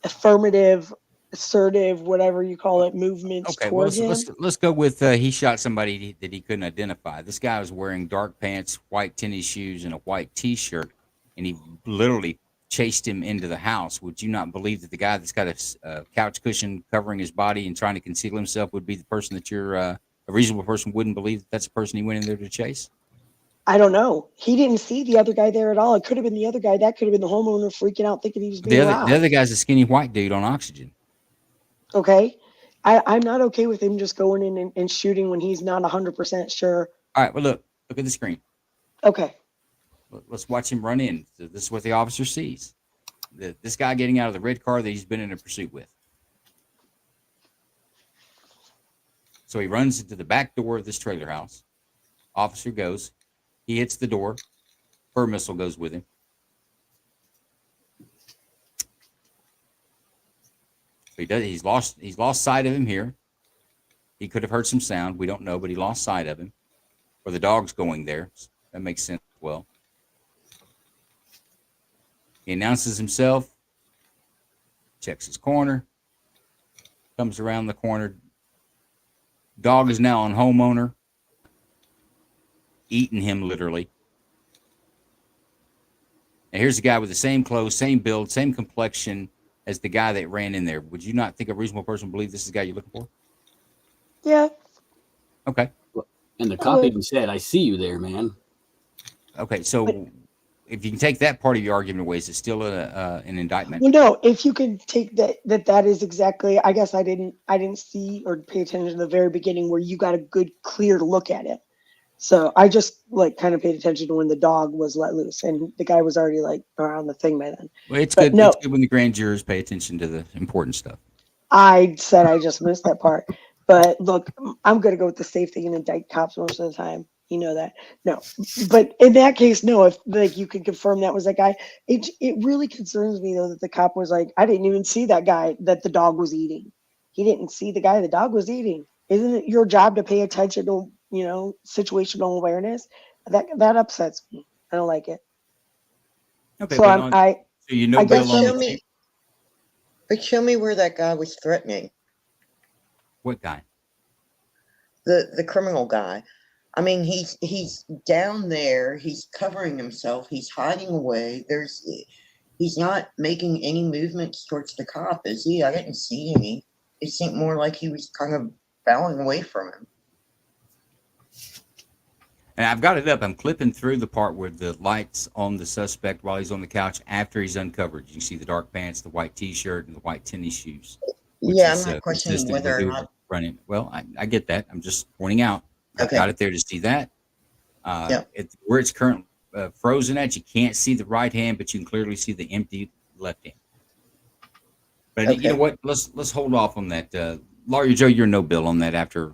affirmative, assertive, whatever you call it, movements Okay, well, towards him. let's go with he shot somebody that he couldn't identify. This guy was wearing dark pants, white tennis shoes, and a white T-shirt, and he literally chased him into the house. Would you not believe that the guy that's got a couch cushion covering his body and trying to conceal himself would be the person that a reasonable person wouldn't believe that's the person he went in there to chase? I don't know. He didn't see the other guy there at all. It could have been the other guy. That could have been the homeowner freaking out, thinking he was being robbed. The other guy's a skinny white dude on oxygen. Okay. I'm not okay with him just going in and shooting when he's not 100% sure. All right, well, look at the screen. Okay. Let's watch him run in. So this is what the officer sees. This guy getting out of the red car that he's been in a pursuit with. So he runs into the back door of this trailer house. Officer goes. He hits the door. Fur missile goes with him. So he's lost sight of him here. He could have heard some sound. We don't know, but he lost sight of him. Or the dog's going there. That makes sense as well. He announces himself. Checks his corner. Comes around the corner. Dog is now on homeowner. Eating him literally. And here's the guy with the same clothes, same build, same complexion, as the guy that ran in there, would you not think a reasonable person would believe this is the guy you're looking for? Yeah. Okay. And the cop even said, "I see you there, man." Okay, so if you can take that part of your argument away, is it still an indictment? Well, no, if you can take that is exactly, I guess I didn't see or pay attention to the very beginning where you got a good, clear look at it. So I just like kind of paid attention to when the dog was let loose and the guy was already like around the thing by then. Well, it's But good. no. It's good when the grand jurors pay attention to the important stuff. I said I just missed that part. But look, I'm going to go with the safe thing and indict cops most of the time. You know that. No, but in that case, no, if like you can confirm that was that guy, it really concerns me though that the cop was like, I didn't even see that guy that the dog was eating. He didn't see the guy the dog was eating. Isn't it your job to pay attention to, situational awareness? That upsets me. I don't like it. Okay, So but I But guess show me where that guy was threatening. What guy? The criminal guy. I mean, he's down there. He's covering himself. He's hiding away. He's not making any movements towards the cop, is he? I didn't see any. It seemed more like he was kind of bowing away from him. And I've got it up. I'm clipping through the part where the light's on the suspect while he's on the couch after he's uncovered. You can see the dark pants, the white T-shirt, and the white tennis shoes. Yeah, I'm not questioning whether or not. Running. Well, I get that. I'm just pointing out. I've got it there to see that. Where it's currently frozen at, you can't see the right hand, but you can clearly see the empty left hand. But you know what? Let's hold off on that. Lawyer Joe, you're no bill on that after.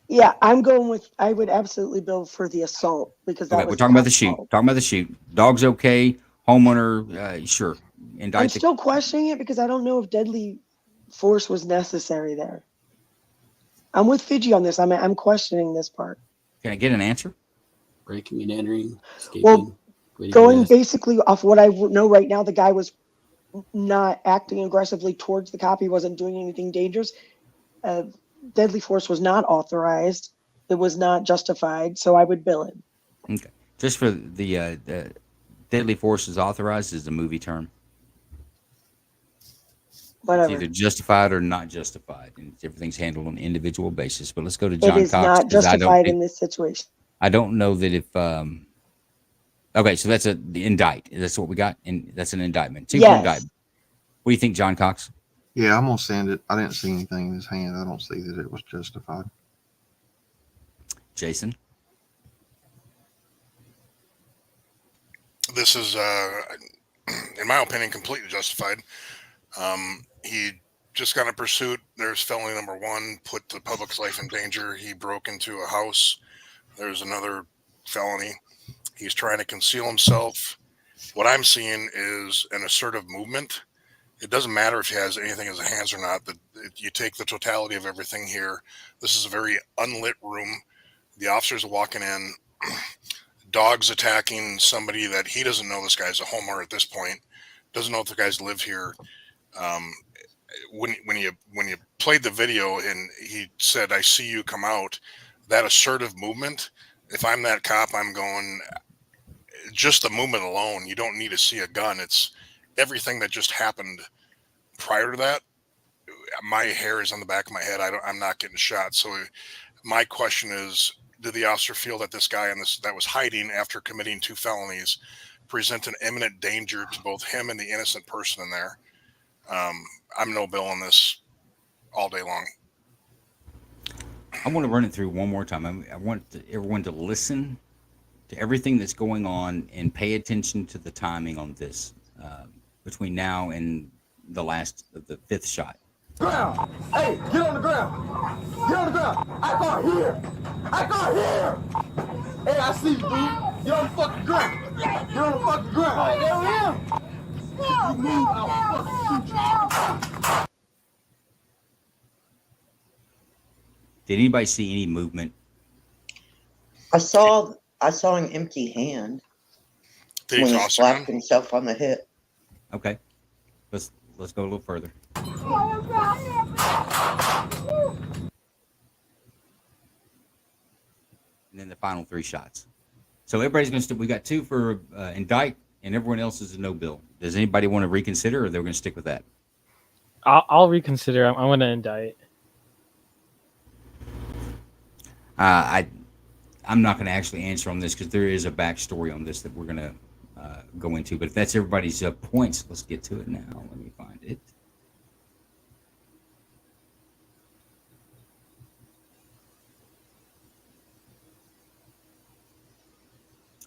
Yeah, I'm going with. I would absolutely bill for the assault because that was we're talking about the shoot. Talking about the shoot. Dog's okay. Homeowner, sure. I'm still questioning it because I don't know if deadly force was necessary there. I'm with Fiji on this. I'm questioning this part. Can I get an answer? Breaking and entering. Escaping, well, going basically off what I know right now, the guy was not acting aggressively towards the cop. He wasn't doing anything dangerous. Deadly force was not authorized. It was not justified. So I would bill it. Okay. Just for the deadly force is authorized is a movie term. Whatever. It's either justified or not justified, and everything's handled on an individual basis. But let's go to John Cox. It is not justified in this situation. I don't know that if. Okay, so that's the indict. That's what we got, and that's an indictment. Two for indictment. What do you think, John Cox? Yeah, I'm gonna send it. I didn't see anything in his hand. I don't see that it was justified. Jason? This is, in my opinion, completely justified. He just got in pursuit. There's felony number 1, put the public's life in danger. He broke into a house. There's another felony. He's trying to conceal himself. What I'm seeing is an assertive movement. It doesn't matter if he has anything in his hands or not. You take the totality of everything here. This is a very unlit room. The officers are walking in. Dogs attacking somebody that he doesn't know. This guy's a homeowner at this point. Doesn't know if the guys live here. When you played the video and he said, "I see you, come out," that assertive movement. If I'm that cop, I'm going. Just the movement alone, you don't need to see a gun. It's everything that just happened prior to that. My hair is on the back of my head. I'm not getting shot. So my question is, did the officer feel that this guy that was hiding after committing 2 felonies present an imminent danger to both him and the innocent person in there? I'm no bill on this all day long. I want to run it through one more time. I want everyone to listen to everything that's going on and pay attention to the timing on this between now and the 5th shot. Ground! Hey, get on the ground! Get on the ground! I got here! I got here! Hey, I see you, dude! Get on the fucking ground! Get on the fucking ground! There we are! If you move, I'll fucking shoot you! Did anybody see any movement? I saw an empty hand when he slapped himself on the hip. Okay, let's go a little further. And then the final 3 shots. So everybody's going to. We got 2 for indict, and everyone else is a no bill. Does anybody want to reconsider, or they're going to stick with that? I'll reconsider. I'm going to indict. I'm not going to actually answer on this because there is a backstory on this that we're going to go into. But if that's everybody's points, let's get to it now. Let me find it.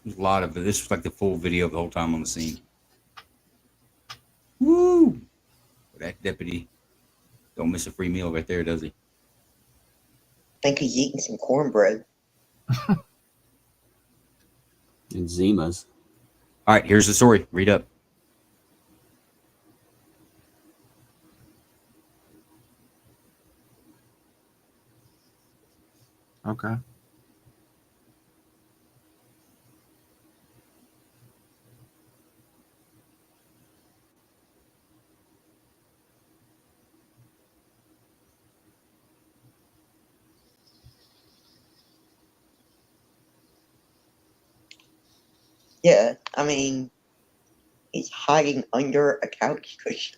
There's a lot of it. This was like the full video of the whole time on the scene. Woo! That deputy don't miss a free meal right there, does he? I think he's eating some cornbread. And Zimas. All right, here's the story. Read up. Okay. Yeah, I mean, he's hiding under a couch cushion.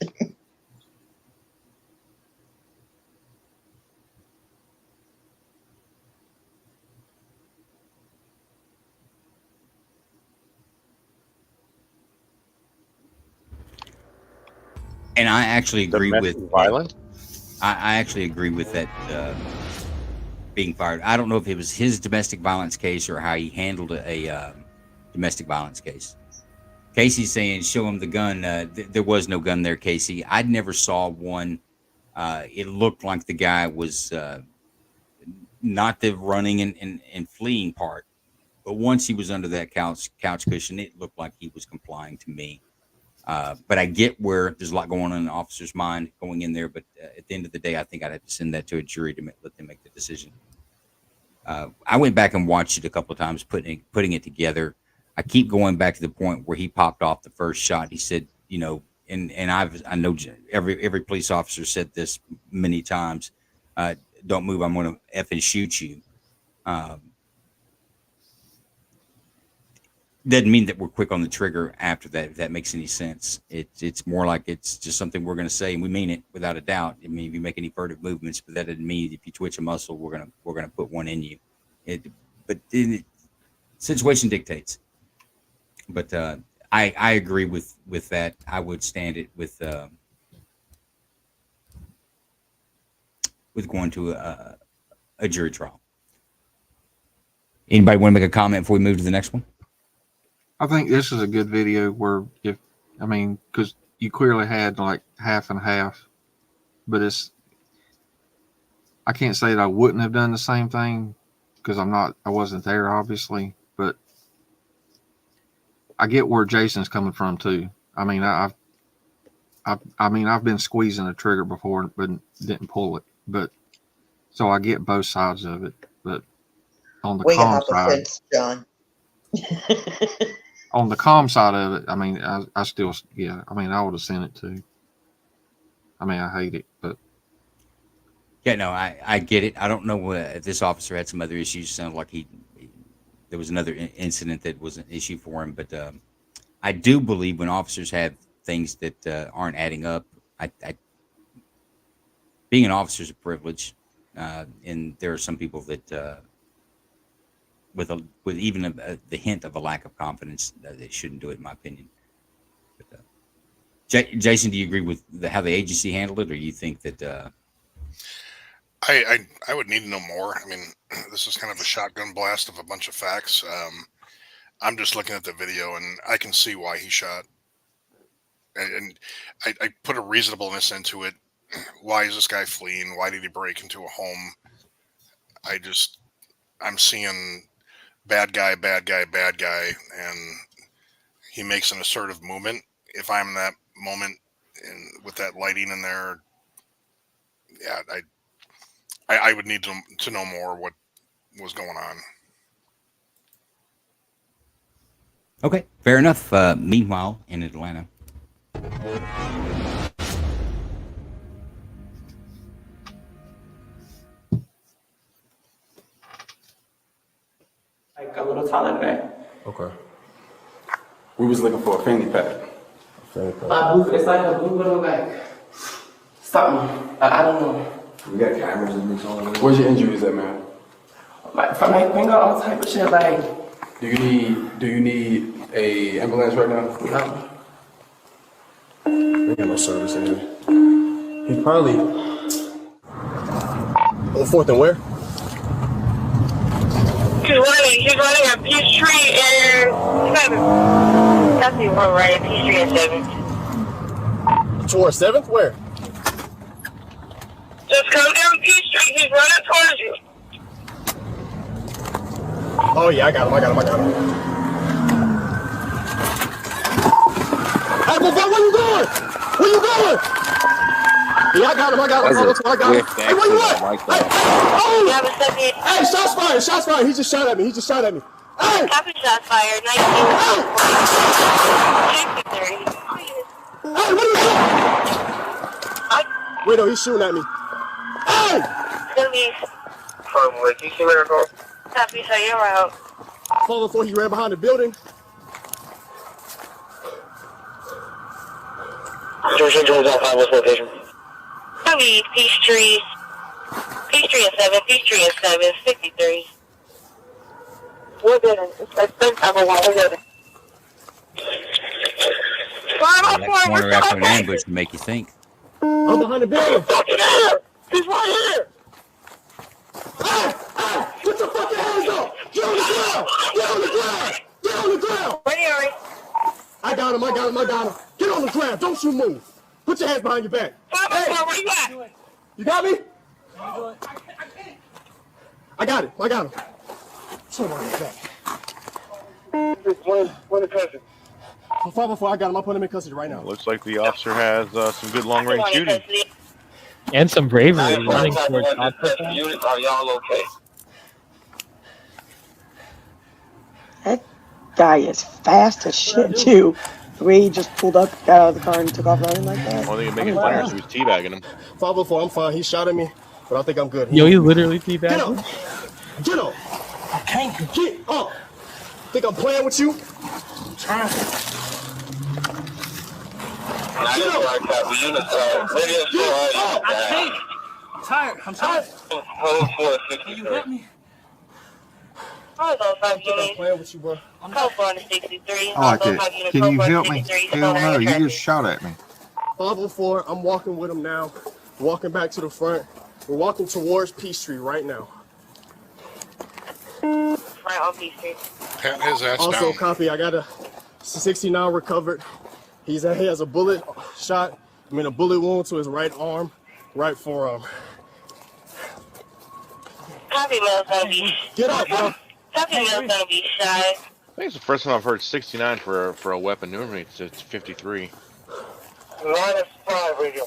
And I actually agree Domestic with violence. I actually agree with that being fired. I don't know if it was his domestic violence case or how he handled a domestic violence case. Casey's saying, show him the gun. There was no gun there, Casey. I never saw one. It looked like the guy was not the running and fleeing part. But once he was under that couch cushion, it looked like he was complying to me. But I get where there's a lot going on in the officer's mind going in there. But at the end of the day, I think I'd have to send that to a jury to let them make the decision. I went back and watched it a couple of times, putting it together. I keep going back to the point where he popped off the first shot. He said, you know, and I know every police officer said this many times. Don't move. I'm going to effing shoot you. Doesn't mean that we're quick on the trigger after that, if that makes any sense. It's more like it's just something we're going to say, and we mean it without a doubt. I mean, if you make any furtive movements, but that doesn't mean if you twitch a muscle, we're gonna put one in you. Situation dictates. But I agree with that. I would stand it with going to a jury trial. Anybody want to make a comment before we move to the next one? I think this is a good video where because you clearly had like half and half, but I can't say that I wouldn't have done the same thing because I wasn't there obviously, but I get where Jason's coming from too. I mean, I've been squeezing a trigger before, but didn't pull it, but so I get both sides of it, but on the calm side, John. on the calm side of it, I mean, I still, yeah, I mean, I would have sent it too. I mean, I hate it, but. Yeah, no, I get it. I don't know if this officer had some other issues. Sounded like there was another incident that was an issue for him. But I do believe when officers have things that aren't adding up, being an officer is a privilege. And there are some people that with even the hint of a lack of confidence, they shouldn't do it, in my opinion. But, Jason, do you agree with how the agency handled it, or you think that? I would need to know more. I mean, this is kind of a shotgun blast of a bunch of facts. I'm just looking at the video, and I can see why he shot. And I put a reasonableness into it. Why is this guy fleeing? Why did he break into a home? I'm seeing bad guy, and he makes an assertive movement. If I'm in that moment and with that lighting in there, yeah, I would need to know more what was going on. Okay, fair enough. Meanwhile, in Atlanta. Like a little taller today. Okay. We was looking for a fanny pack. It's like a blue little like something. I don't know. We got cameras in this all. Where's your injuries at, man? Like from my finger, all type of shit. Like, Do you need a ambulance right now? no. Ain't got no service in here. He's probably on 4th and where? He's running a Peachtree and 7. That's the one, right? Peachtree and 7. Towards 7th? Where? Just come down Peachtree. He's running towards you. Oh yeah, I got him. Hey, where you going? Where you going? Yeah, I got him. Hey, where you at? Hey, shots fired. He just shot at me. Hey! Copy shots fired. 19. Hey, what are you doing? Wait, no, he's shooting at me. Hey! It's gonna be. Copy, so you're out. Fall before he ran behind the building. Copy, Peachtree. Peachtree and 7. Peachtree and 7. 63. We're good. I'm a lot. We're good. That corner after an ambush to make you think. I'm behind the building. He's right here. Hey! Put your fucking hands up! Get on the ground! Ready, Ari? I got him. Get on the ground. Don't you move. Put your hands behind your back. Hey, where you at? You got me? I got him. Put him on your back. One in custody. 504, I got him. I'll put him in custody right now. Looks like the officer has some good long range shooting. And some bravery running towards Units, are y'all okay? That guy is fast as shit too. The way he just pulled up, got out of the car, and took off running like that. Only thing making fire is he was teabagging him. 504, I'm fine. He shot at me, but I think I'm good. Yo, he literally teabagged. Get up! I can't get up! Think I'm playing with you? I'm trying. I can't. I'm tired. I'm tired. Can you help me? Hold on, 5 I'm units. playing with you, bro. Code 463. I like it. Can you help me? Hell no, you just shot at me. 504, I'm walking with him now. Walking back to the front. We're walking towards Peachtree right now. Right on Peachtree. Pat his ass Also, down. copy, I got a 69 recovered. He has a bullet shot, a bullet wound to his right arm, right forearm. Copy, Mel's gonna be. Get up, bro. Copy, Mel's gonna be shy. I think it's the first time I've heard 69 for a weapon. Normally it's 53. -5 radio.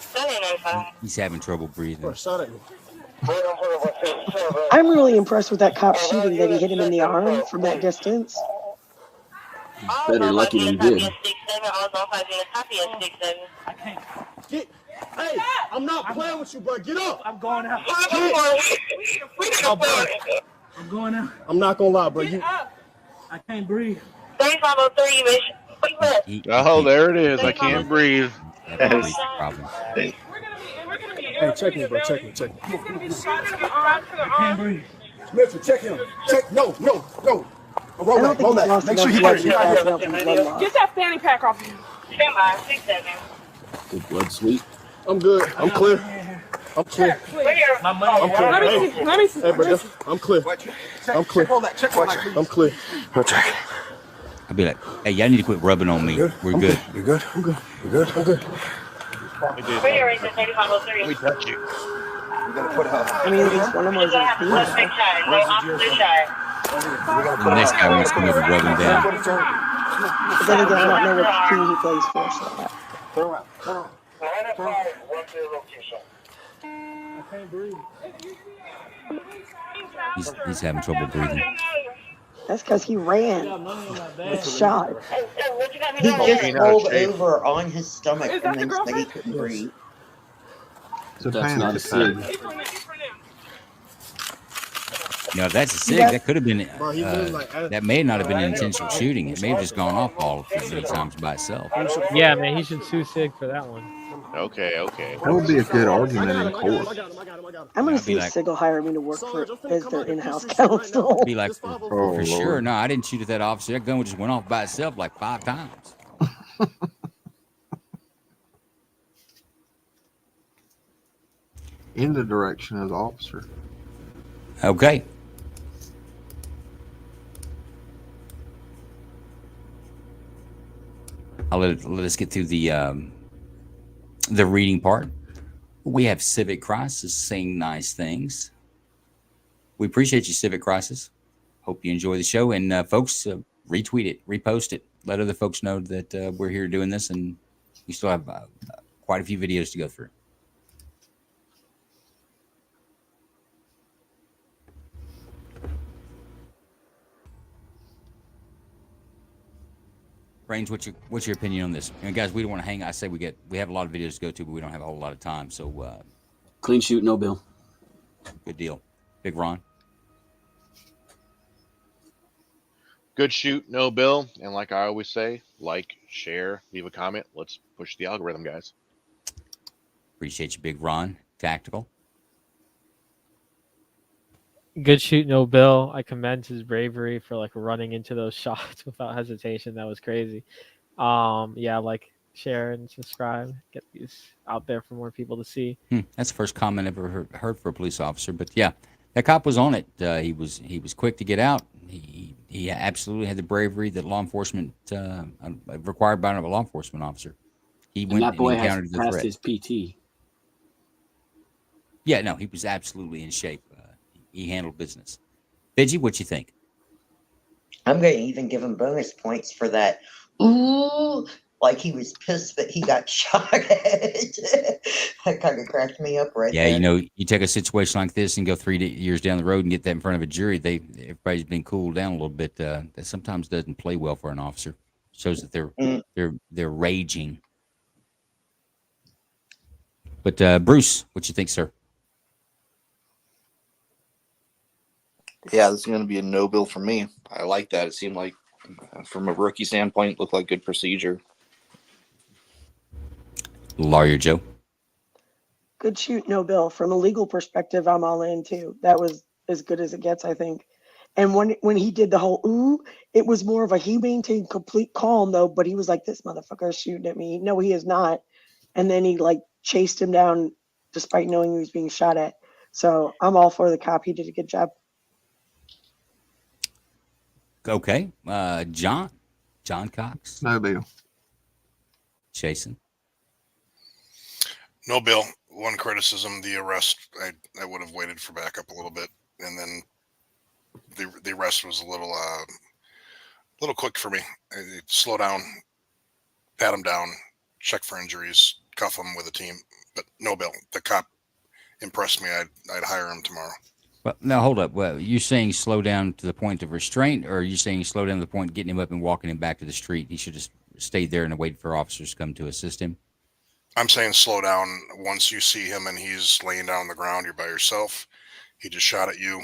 79.5. He's having trouble breathing. Shot at me. I'm really impressed with that cop shooting that he hit him in the arm from that distance. Better lucky than good. 6-7. Also, 5 units. Copy at 6-7. I can't. Hey, I'm not playing with you, bro. Get up. I'm going out. I'm going out. I'm not gonna lie, bro. I can't breathe. 3503, Mitch. Oh, there it is. I can't breathe. That's a problem. Hey, check me, bro. Check me. I can't breathe. Mitchell, check him. Check. No. I don't think he's lost Make sure you enough hear blood it. to help him blood loss. Get that fanny pack off you. Stand by. 6-7. Good blood sweep. I'm good. I'm clear. I'm clear. My money. I'm clear. Let me see. Hey, brother. I'm clear. I'm clear. I'm clear. I'd be like, hey, y'all need to quit rubbing on me. We're good. You're good. I'm good. You're good. I'm good. Radio race at 3503. Let me touch you. I mean, at least one of them was You're gonna have to a suspect shy. No officer shy. The next guy wants to move and rub him down. But then he does not know what team he plays for. So. I can't breathe. He's having trouble breathing. That's because he ran. With shot. He just rolled over on his stomach and then said he couldn't breathe. It's a That's panic not a attack. SIG. You know, if that's a SIG, that could have been. That may not have been an intentional shooting. It may have just gone off all many times by itself. Yeah, man, he should sue SIG for that one. Okay. That would be a good argument in court. I'm gonna see if SIG will hire me to work as their in-house counsel. Be like, for sure. No, I didn't shoot at that officer. That gun just went off by itself like 5 times. In the direction of the officer. Okay. I'll let us get through the reading part. We have Civic Crisis saying nice things. We appreciate you, Civic Crisis. Hope you enjoy the show. And folks, retweet it, repost it. Let other folks know that we're here doing this, and we still have quite a few videos to go through. Range, what's your opinion on this? And guys, we don't want to hang. I say we have a lot of videos to go to, but we don't have a whole lot of time. So clean shoot, no bill. Good deal. Big Ron. Good shoot, no bill. And like I always say, like, share, leave a comment. Let's push the algorithm, guys. Appreciate you, Big Ron. Tactical. Good shoot, no bill. I commend his bravery for like running into those shots without hesitation. That was crazy. Yeah, like, share and subscribe. Get these out there for more people to see. That's the first comment I've ever heard for a police officer. But yeah, that cop was on it. He was quick to get out. He absolutely had the bravery that law enforcement required by a law enforcement officer. He went that boy and encountered has the passed threat. his PT. Yeah, no, he was absolutely in shape. He handled business. Veggie, what you think? I'm going to even give him bonus points for that. Ooh, like he was pissed that he got shot at. That kind of cracked me up right there. Yeah, you know, you take a situation like this and go 3 years down the road and get that in front of a jury. Everybody's been cooled down a little bit. That sometimes doesn't play well for an officer. Shows that they're raging. But Bruce, what you think, sir? Yeah, this is going to be a no bill for me. I like that. It seemed like, from a rookie standpoint, it looked like good procedure. Lawyer Joe. Good shoot, no bill. From a legal perspective, I'm all in too. That was as good as it gets, I think. And when he did the whole ooh, it was more of he maintained complete calm though, but he was like, this motherfucker is shooting at me. No, he is not. And then he like chased him down despite knowing he was being shot at. So I'm all for the cop. He did a good job. Okay. John Cox. No bill. Jason. No bill. One criticism: the arrest. I would have waited for backup a little bit, and then the arrest was a little quick for me. Slow down, pat him down, check for injuries, cuff him with a team. But no bill. The cop impressed me. I'd hire him tomorrow. Well, now hold up. Well, you saying slow down to the point of restraint, or are you saying slow down to the point of getting him up and walking him back to the street? He should have stayed there and waited for officers to come to assist him. I'm saying slow down. Once you see him and he's laying down on the ground, you're by yourself. He just shot at you.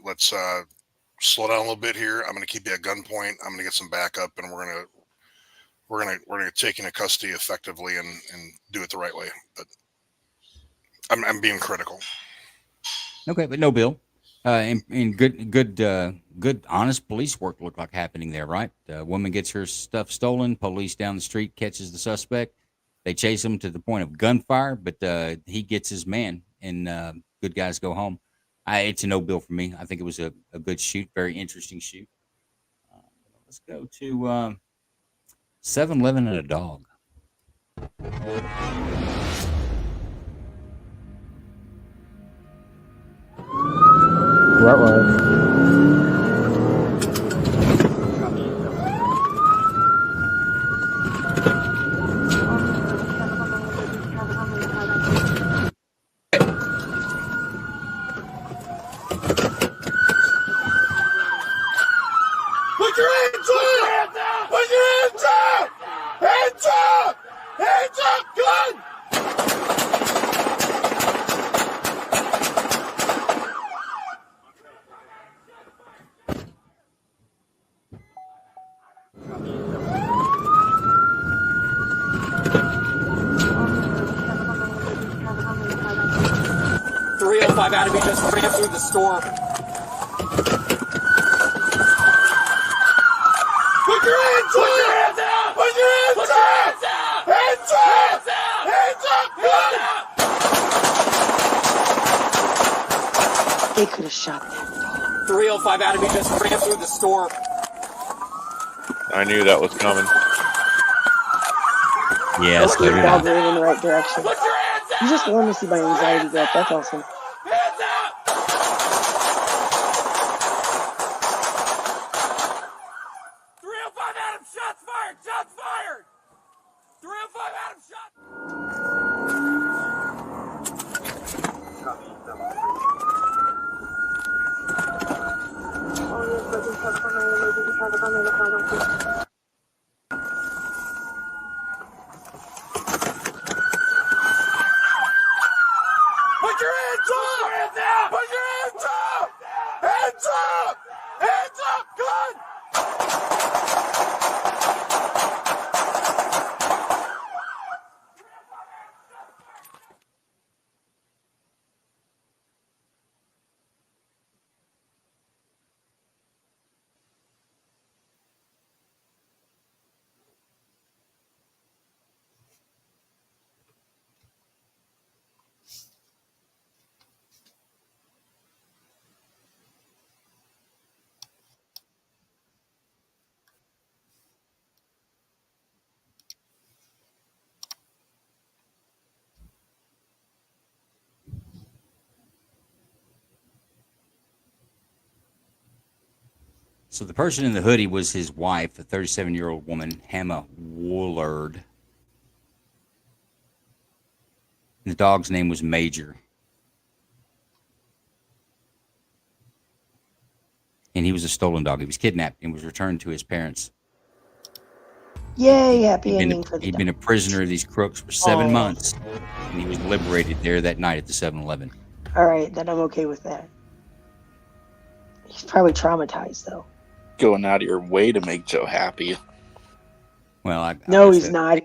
Let's slow down a little bit here. I'm going to keep you at gunpoint. I'm going to get some backup, and we're going to take you into custody effectively and do it the right way. But I'm being critical. Okay, but no bill. And good, honest police work looked like happening there, right? The woman gets her stuff stolen. Police down the street catches the suspect. They chase him to the point of gunfire, but he gets his man, and good guys go home. It's a no bill for me. I think it was a good shoot, very interesting shoot. Let's go to 7-Eleven and a dog. Right. Put your hands up! Put your hands up! Hands up! Hands up! Gun! 305 Abbey just ran through the store. Put your hands up! Put your hands up! Put your hands up! Hands up! Hands up! Hands up! They could have shot that. 305 Abbey just ran through the store. I knew that was coming. Yes, Okay, dog ran in the right direction. You just want to see my anxiety go up. That's awesome. 305 Adam, shots fired! Shots fired! 305 Adam, shots. Put your hands up! Put your hands up! Hands up! Hands up! Gun! So the person in the hoodie was his wife, a 37-year-old woman, Hannah Woolard. And the dog's name was Major. And he was a stolen dog. He was kidnapped and was returned to his parents. Yay, happy ending for the He'd dog. been a prisoner of these crooks for 7 Oh. months. And he was liberated there that night at the 7-Eleven. All right, then I'm okay with that. He's probably traumatized, though. Going out of your way to make Joe happy. Well, No, he's not.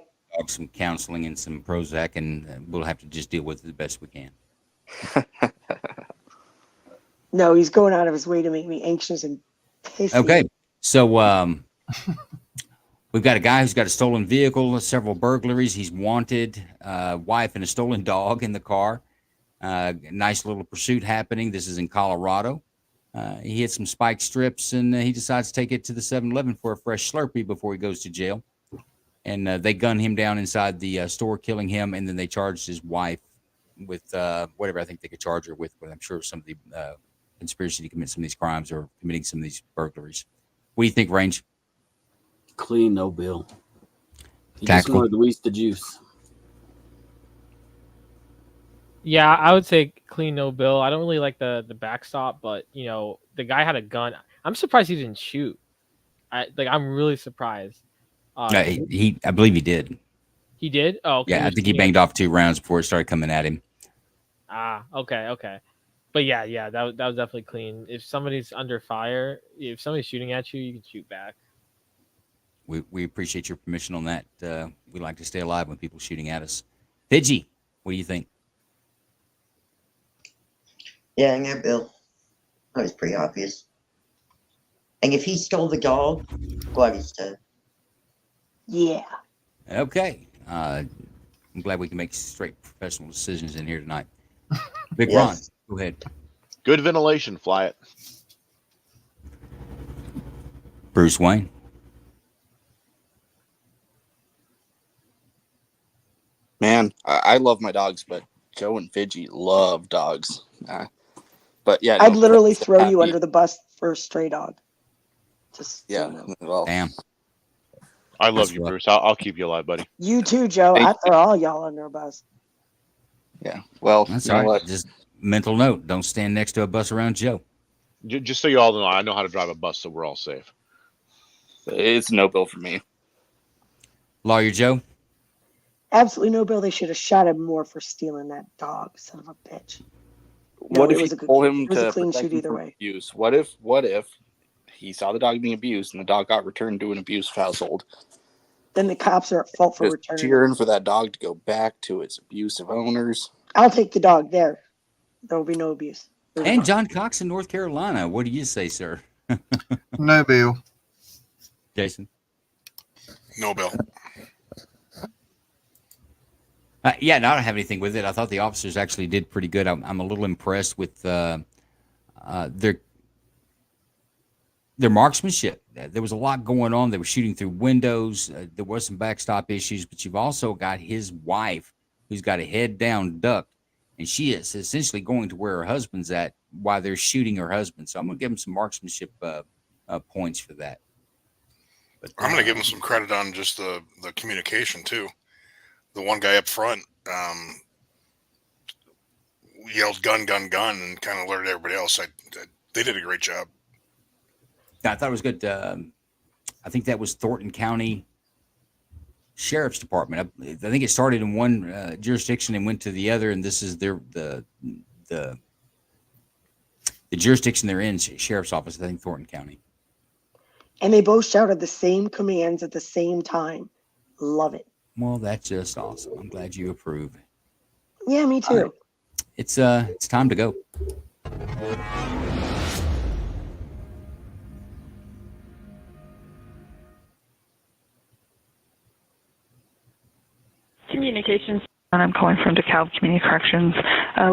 Some counseling and some Prozac, and we'll have to just deal with it the best we can. No, he's going out of his way to make me anxious and pissy. Okay, so we've got a guy who's got a stolen vehicle, several burglaries. He's wanted, wife and a stolen dog in the car. Nice little pursuit happening. This is in Colorado. He hit some spike strips, and he decides to take it to the 7-Eleven for a fresh Slurpee before he goes to jail. And they gun him down inside the store, killing him, and then they charged his wife with whatever I think they could charge her with, but I'm sure some of the conspiracy to commit some of these crimes or committing some of these burglaries. What do you think, Range? Clean, no bill. He just Tactical. wanted to waste the juice. Yeah, I would say clean, no bill. I don't really like the backstop, but you know, the guy had a gun. I'm surprised he didn't shoot. I'm really surprised. I believe he did. He did? Oh, okay. Yeah, I think he banged off 2 rounds before it started coming at him. Okay. But yeah, that was definitely clean. If somebody's under fire, if somebody's shooting at you, you can shoot back. We appreciate your permission on that. We like to stay alive when people are shooting at us. Pidgey, what do you think? Yeah, no bill. That was pretty obvious. And if he stole the dog, glad he's dead. Yeah. Okay. I'm glad we can make straight professional decisions in here tonight. Big Yes. Ron, go ahead. Good ventilation, fly it. Bruce Wayne. Man, I love my dogs, but Joe and Fidgy love dogs. But yeah, I'd no, literally that's throw you happy. under the bus for a stray dog. Just Yeah, well, damn. I love you, Bruce. I'll keep you alive, buddy. You too, Joe. Thank I throw all y'all under a bus. Yeah, well, That's you know all right. what? Just mental note: don't stand next to a bus around Joe. Just so you all know, I know how to drive a bus, so we're all safe. It's no bill for me. Lawyer Joe. Absolutely no bill. They should have shot him more for stealing that dog, son of a bitch. No, What it if was you a good- told him it was a to clean protect shoot him either from way. abuse? What if he saw the dog being abused and the dog got returned to an abusive household? Then the cops are at fault for Just returning. cheering for that dog to go back to its abusive owners. I'll take the dog there. There will be no abuse. And John Cox in North Carolina. What do you say, sir? No bill. Jason? No bill. Yeah, no, I don't have anything with it. I thought the officers actually did pretty good. I'm a little impressed with their marksmanship. There was a lot going on. They were shooting through windows. There was some backstop issues, but you've also got his wife who's got a head down duck, and she is essentially going to where her husband's at while they're shooting her husband. So I'm going to give him some marksmanship points for that. But I'm going to give him some credit on just the communication too. The one guy up front yelled "gun, gun, gun" and kind of alerted everybody else. They did a great job. I thought it was good. I think that was Thornton County Sheriff's Department. I think it started in one jurisdiction and went to the other, and this is the jurisdiction they're in, Sheriff's Office. I think Thornton County. And they both shouted the same commands at the same time. Love it. Well, that's just awesome. I'm glad you approve. Yeah, me too. Right. It's time to go. Communications. And I'm calling from DeKalb Community Corrections.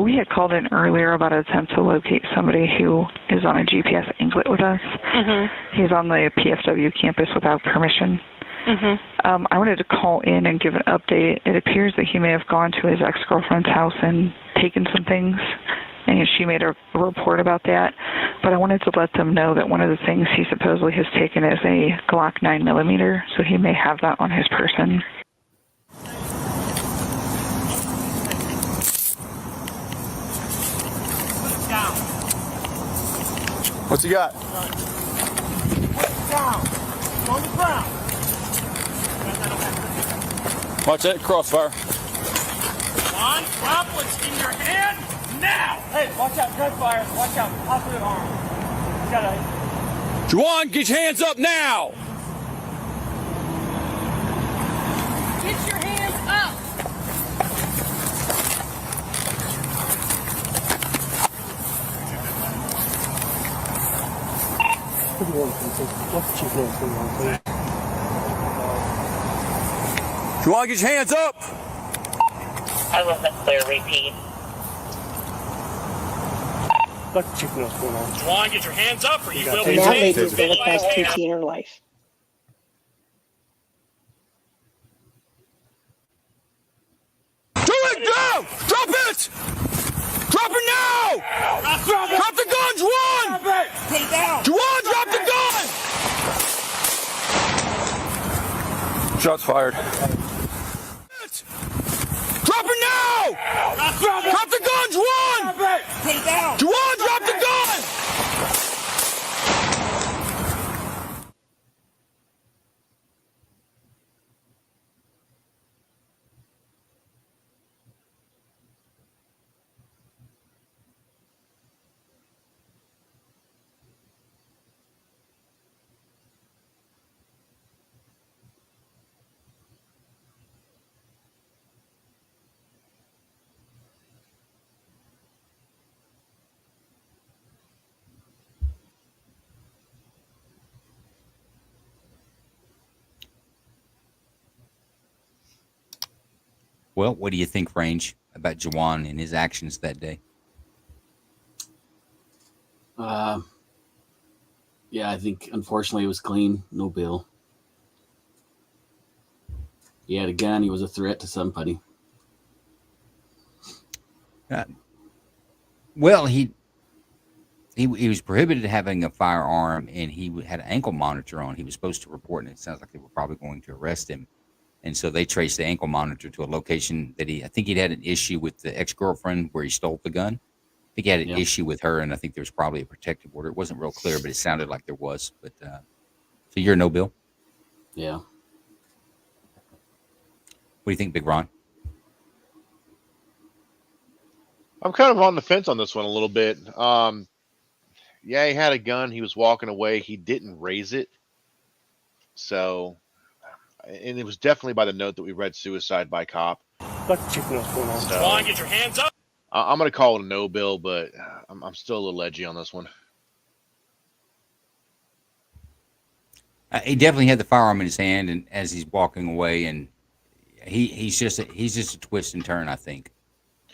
We had called in earlier about an attempt to locate somebody who is on a GPS anklet with us. Mm-hmm. He's on the PFW campus without permission. Mm-hmm. I wanted to call in and give an update. It appears that he may have gone to his ex-girlfriend's house and taken some things, and she made a report about that. But I wanted to let them know that one of the things he supposedly has taken is a Glock 9mm, so he may have that on his person. What's he got? Down. On the ground. Watch that crossfire. On, drop what's in your hand now. Hey, watch out, gunfire. Watch out, positive arm. You gotta. Juwan, get your hands up now. Get your hands up. Juwan, get your hands up. I wasn't clear. Repeat. Let the chief know what's going on. Juwan, get your hands up or you will be And that lady tased. is the best PT in her life. Do it now! Drop it! Drop it now! Drop the gun, Juwan! Put it down! Juwan, drop the gun! Shots fired. Drop it now! Drop the gun, Juwan! Put it down! Juwan, drop the gun! Well, what do you think, Range, about Juwan and his actions that day? Yeah, I think unfortunately it was clean. No bill. He had a gun. He was a threat to somebody. Well, he was prohibited having a firearm, and he had an ankle monitor on. He was supposed to report, and it sounds like they were probably going to arrest him. And so they traced the ankle monitor to a location that I think he'd had an issue with the ex-girlfriend where he stole the gun. I think he had an issue with her, and I think there was probably a protective order. It wasn't real clear, but it sounded like there was. But so you're no bill? Yeah. What do you think, Big Ron? I'm kind of on the fence on this one a little bit. Yeah, he had a gun. He was walking away. He didn't raise it. So, and it was definitely by the note that we read suicide by cop. Let the chief know what's going on. So, Juwan, get your hands up. I'm going to call it a no, Bill, but I'm still a little edgy on this one. He definitely had the firearm in his hand, and as he's walking away, and he's just a twist and turn, I think.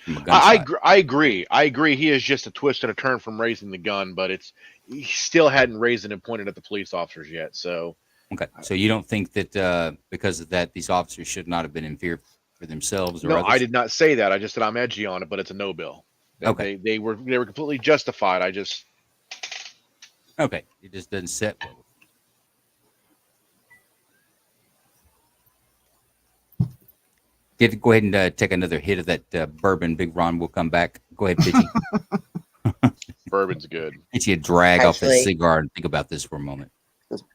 From a gunshot. I agree. He is just a twist and a turn from raising the gun, but he still hadn't raised it and pointed at the police officers yet. So okay, so you don't think that because of that, these officers should not have been in fear for themselves? Or no, others? I did not say that. I just said I'm edgy on it, but it's a no, Bill. Okay, they were completely justified. Okay, it just doesn't sit well. Go ahead and take another hit of that bourbon. Big Ron will come back. Go ahead, Pidgey. Bourbon's good. Get you a drag off that Actually- cigar and think about this for a moment.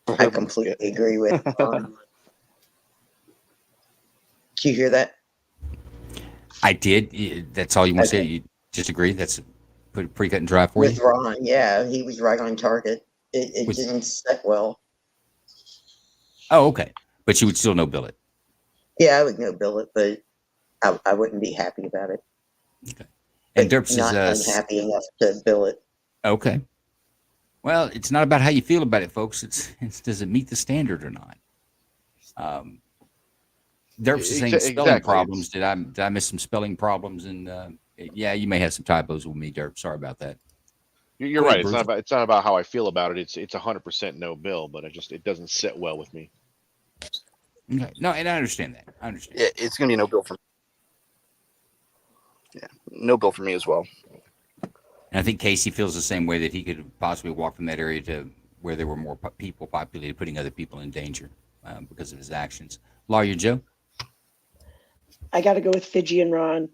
I completely agree with. Did you hear that? I did. That's all you want to say? Okay. You just agree? That's pretty cut and dry for With you? Ron, yeah, he was right on target. It With- didn't set well. Oh, okay. But you would still no bill it. Yeah, I would no bill it, but I wouldn't be happy about it. And Derps is Not unhappy enough to bill it. okay. Well, it's not about how you feel about it, folks. It's does it meet the standard or not? Derps is saying spelling Exactly. problems. Did I miss some spelling problems? And yeah, you may have some typos with me, Derp. Sorry about that. You're Go right. ahead, It's not about how I feel about it. It's 100% no, Bill, but it doesn't sit well with me. Okay. No, and I understand that. I understand. Yeah, it's gonna be no bill for me. Yeah, no bill for me as well. And I think Casey feels the same way, that he could possibly walk from that area to where there were more people populated, putting other people in danger because of his actions. Lawyer Joe? I got to go with Fidji and Ron.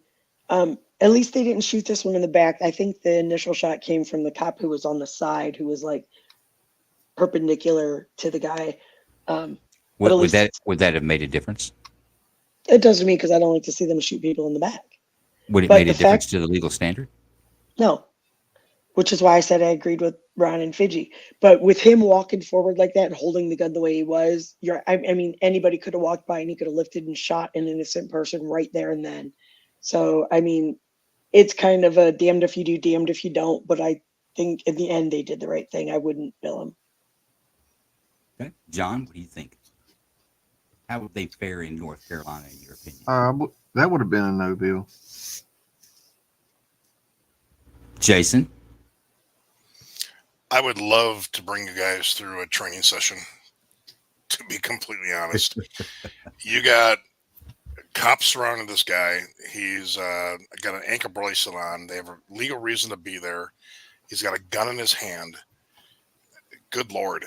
At least they didn't shoot this one in the back. I think the initial shot came from the cop who was on the side, who was like perpendicular to the guy. But at Would least that have made a difference? it does to me, because I don't like to see them shoot people in the back. Would it But made a the difference fact- to the legal standard? No, which is why I said I agreed with Ron and Fidji. But with him walking forward like that and holding the gun the way he was, I mean, anybody could have walked by and he could have lifted and shot an innocent person right there and then. So, I mean, it's kind of a damned if you do, damned if you don't. But I think in the end, they did the right thing. I wouldn't bill him. Okay. John, what do you think? How would they fare in North Carolina, in your opinion? That would have been a no bill. Jason? I would love to bring you guys through a training session, to be completely honest. You got cops surrounding this guy. He's got an ankle bracelet on. They have a legal reason to be there. He's got a gun in his hand. Good Lord.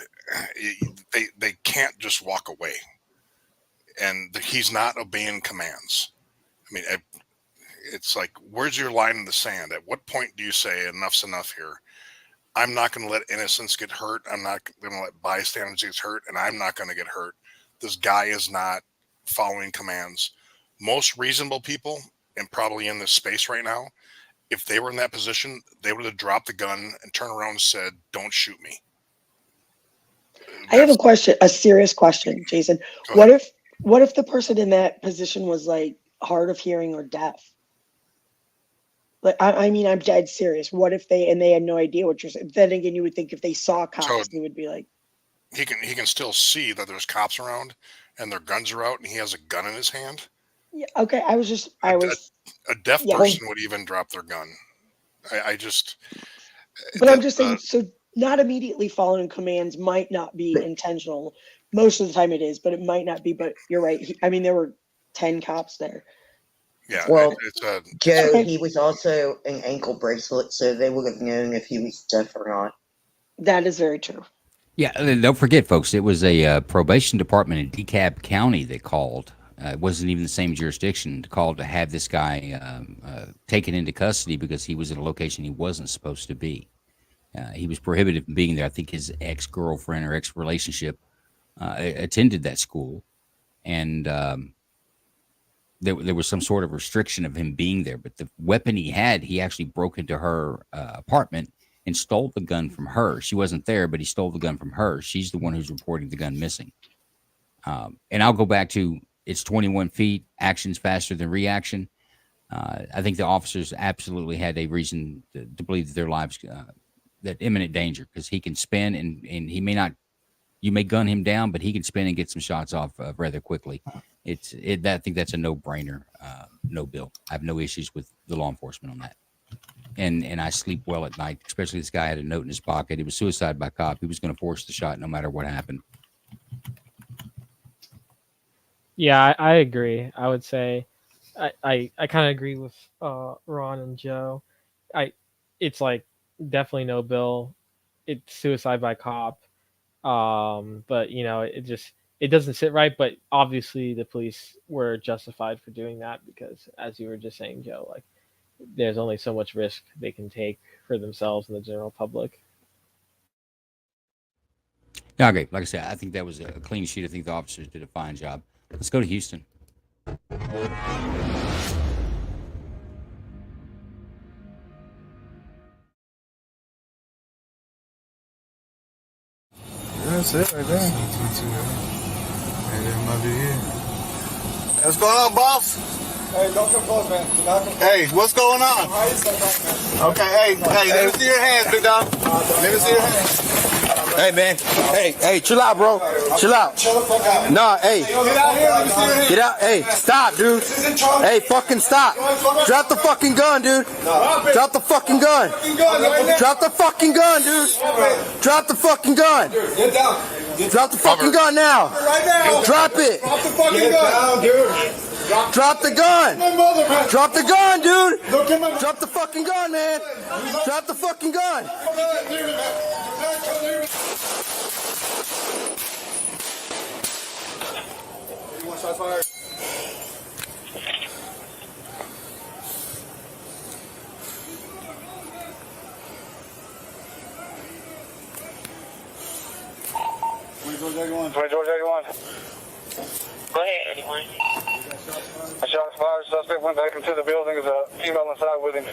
They can't just walk away. And he's not obeying commands. I mean, it's like, where's your line in the sand? At what point do you say enough's enough here? I'm not going to let innocents get hurt. I'm not going to let bystanders get hurt, and I'm not going to get hurt. This guy is not following commands. Most reasonable people, and probably in this space right now, if they were in that position, they would have dropped the gun and turned around and said, "Don't shoot me." I have a question, a serious question, Jason. What if the person in that position was like hard of hearing or deaf? Like, I mean, I'm dead serious. What if they had no idea what you're saying? Then again, you would think if they saw cops, So- they would be like, He can still see that there's cops around and their guns are out, and he has a gun in his hand. yeah, okay. I was. A deaf Yeah. person would even drop their gun. I just. But I'm just saying, so not immediately following commands might not be intentional. Most of the time it is, but it might not be. But you're right. I mean, there were 10 cops there. Yeah. Well, it's a Joe, he was also an ankle bracelet, so they would have known if he was deaf or not. That is very true. Yeah, don't forget, folks, it was a probation department in DeKalb County that called. It wasn't even the same jurisdiction to call to have this guy taken into custody because he was in a location he wasn't supposed to be. He was prohibited from being there. I think his ex-girlfriend or ex-relationship attended that school, and there was some sort of restriction of him being there. But the weapon he had, he actually broke into her apartment and stole the gun from her. She wasn't there, but he stole the gun from her. She's the one who's reporting the gun missing. And I'll go back to, it's 21 feet, action's faster than reaction. I think the officers absolutely had a reason to believe that their lives, that imminent danger, because he can spin and he may not, you may gun him down, but he can spin and get some shots off rather quickly. I think that's a no-brainer, no bill. I have no issues with the law enforcement on that. And I sleep well at night, especially this guy had a note in his pocket. It was suicide by cop. He was going to force the shot no matter what happened. Yeah, I agree. I would say I kind of agree with Ron and Joe. It's like definitely no bill. It's suicide by cop. But it doesn't sit right. But obviously the police were justified for doing that because, as you were just saying, Joe, like there's only so much risk they can take for themselves and the general public. Yeah, okay. Like I said, I think that was a clean sheet. I think the officers did a fine job. Let's go to Houston. That's it right there. And then might be here. What's going on, boss? Hey, don't come close, man. Hey, what's going on? Okay, hey, let me see your hands, big dog. Let me see your hands. Hey, man. Hey, chill out, bro. Chill out. Nah, hey. Get out here, let me see your hands. Get out. Hey, stop, dude. Hey, fucking stop. Drop the fucking gun, dude. Drop the fucking gun. Drop the fucking gun, dude. Drop the fucking gun. Get down. Drop the fucking gun now. Drop it. Drop the fucking gun, dude. Drop the gun! Drop the gun, dude! Drop the fucking gun, man! Drop the fucking gun! You want shots fired? George 81. George 81. Go ahead, anyone. A shot fired. Suspect went back into the building. There's a female inside with him.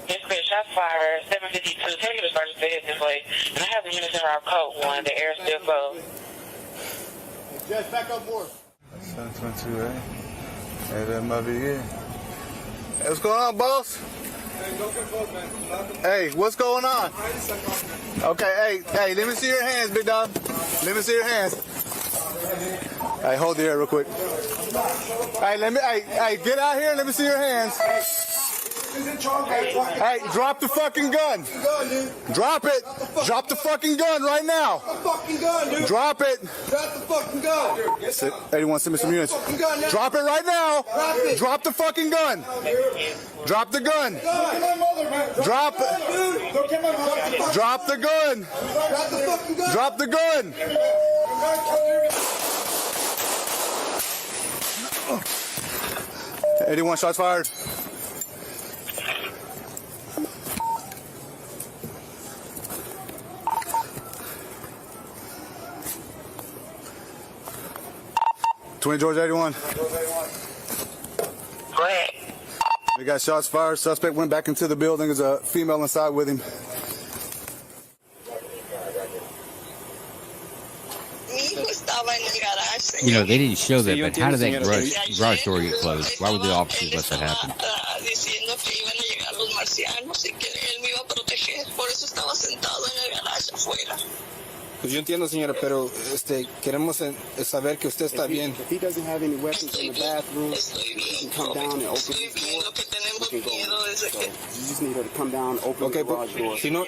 Dispatch, shots fired. 752. Tell you the sergeant to hit this way. And I have the units in our code 1. The air still closed. Judge, back up more. 722, eh? Hey, that might be it. Hey, what's going on, boss? Hey, don't come close, man. Hey, what's going on? Okay, hey, let me see your hands, big dog. Let me see your hands. Hey, hold the air real quick. Hey, get out here and let me see your hands. Hey, drop the fucking gun. Drop it. Drop the fucking gun right now. Drop it. Drop the fucking gun. 81, send me some units. Drop it right now. Drop the fucking gun. Drop the gun. Drop it. Drop the gun. Drop the gun. 81 shots fired. Twin George 81. Go ahead. We got shots fired. Suspect went back into the building. There's a female inside with him. You know, they didn't show that, but how did that garage door get closed? Why would the officers let that happen? Pues yo entiendo, señora, pero queremos saber que usted está bien. If he doesn't have any weapons in the bathroom, he can come down and open the door. We can go. So you just need her to come down, open the garage door. Si no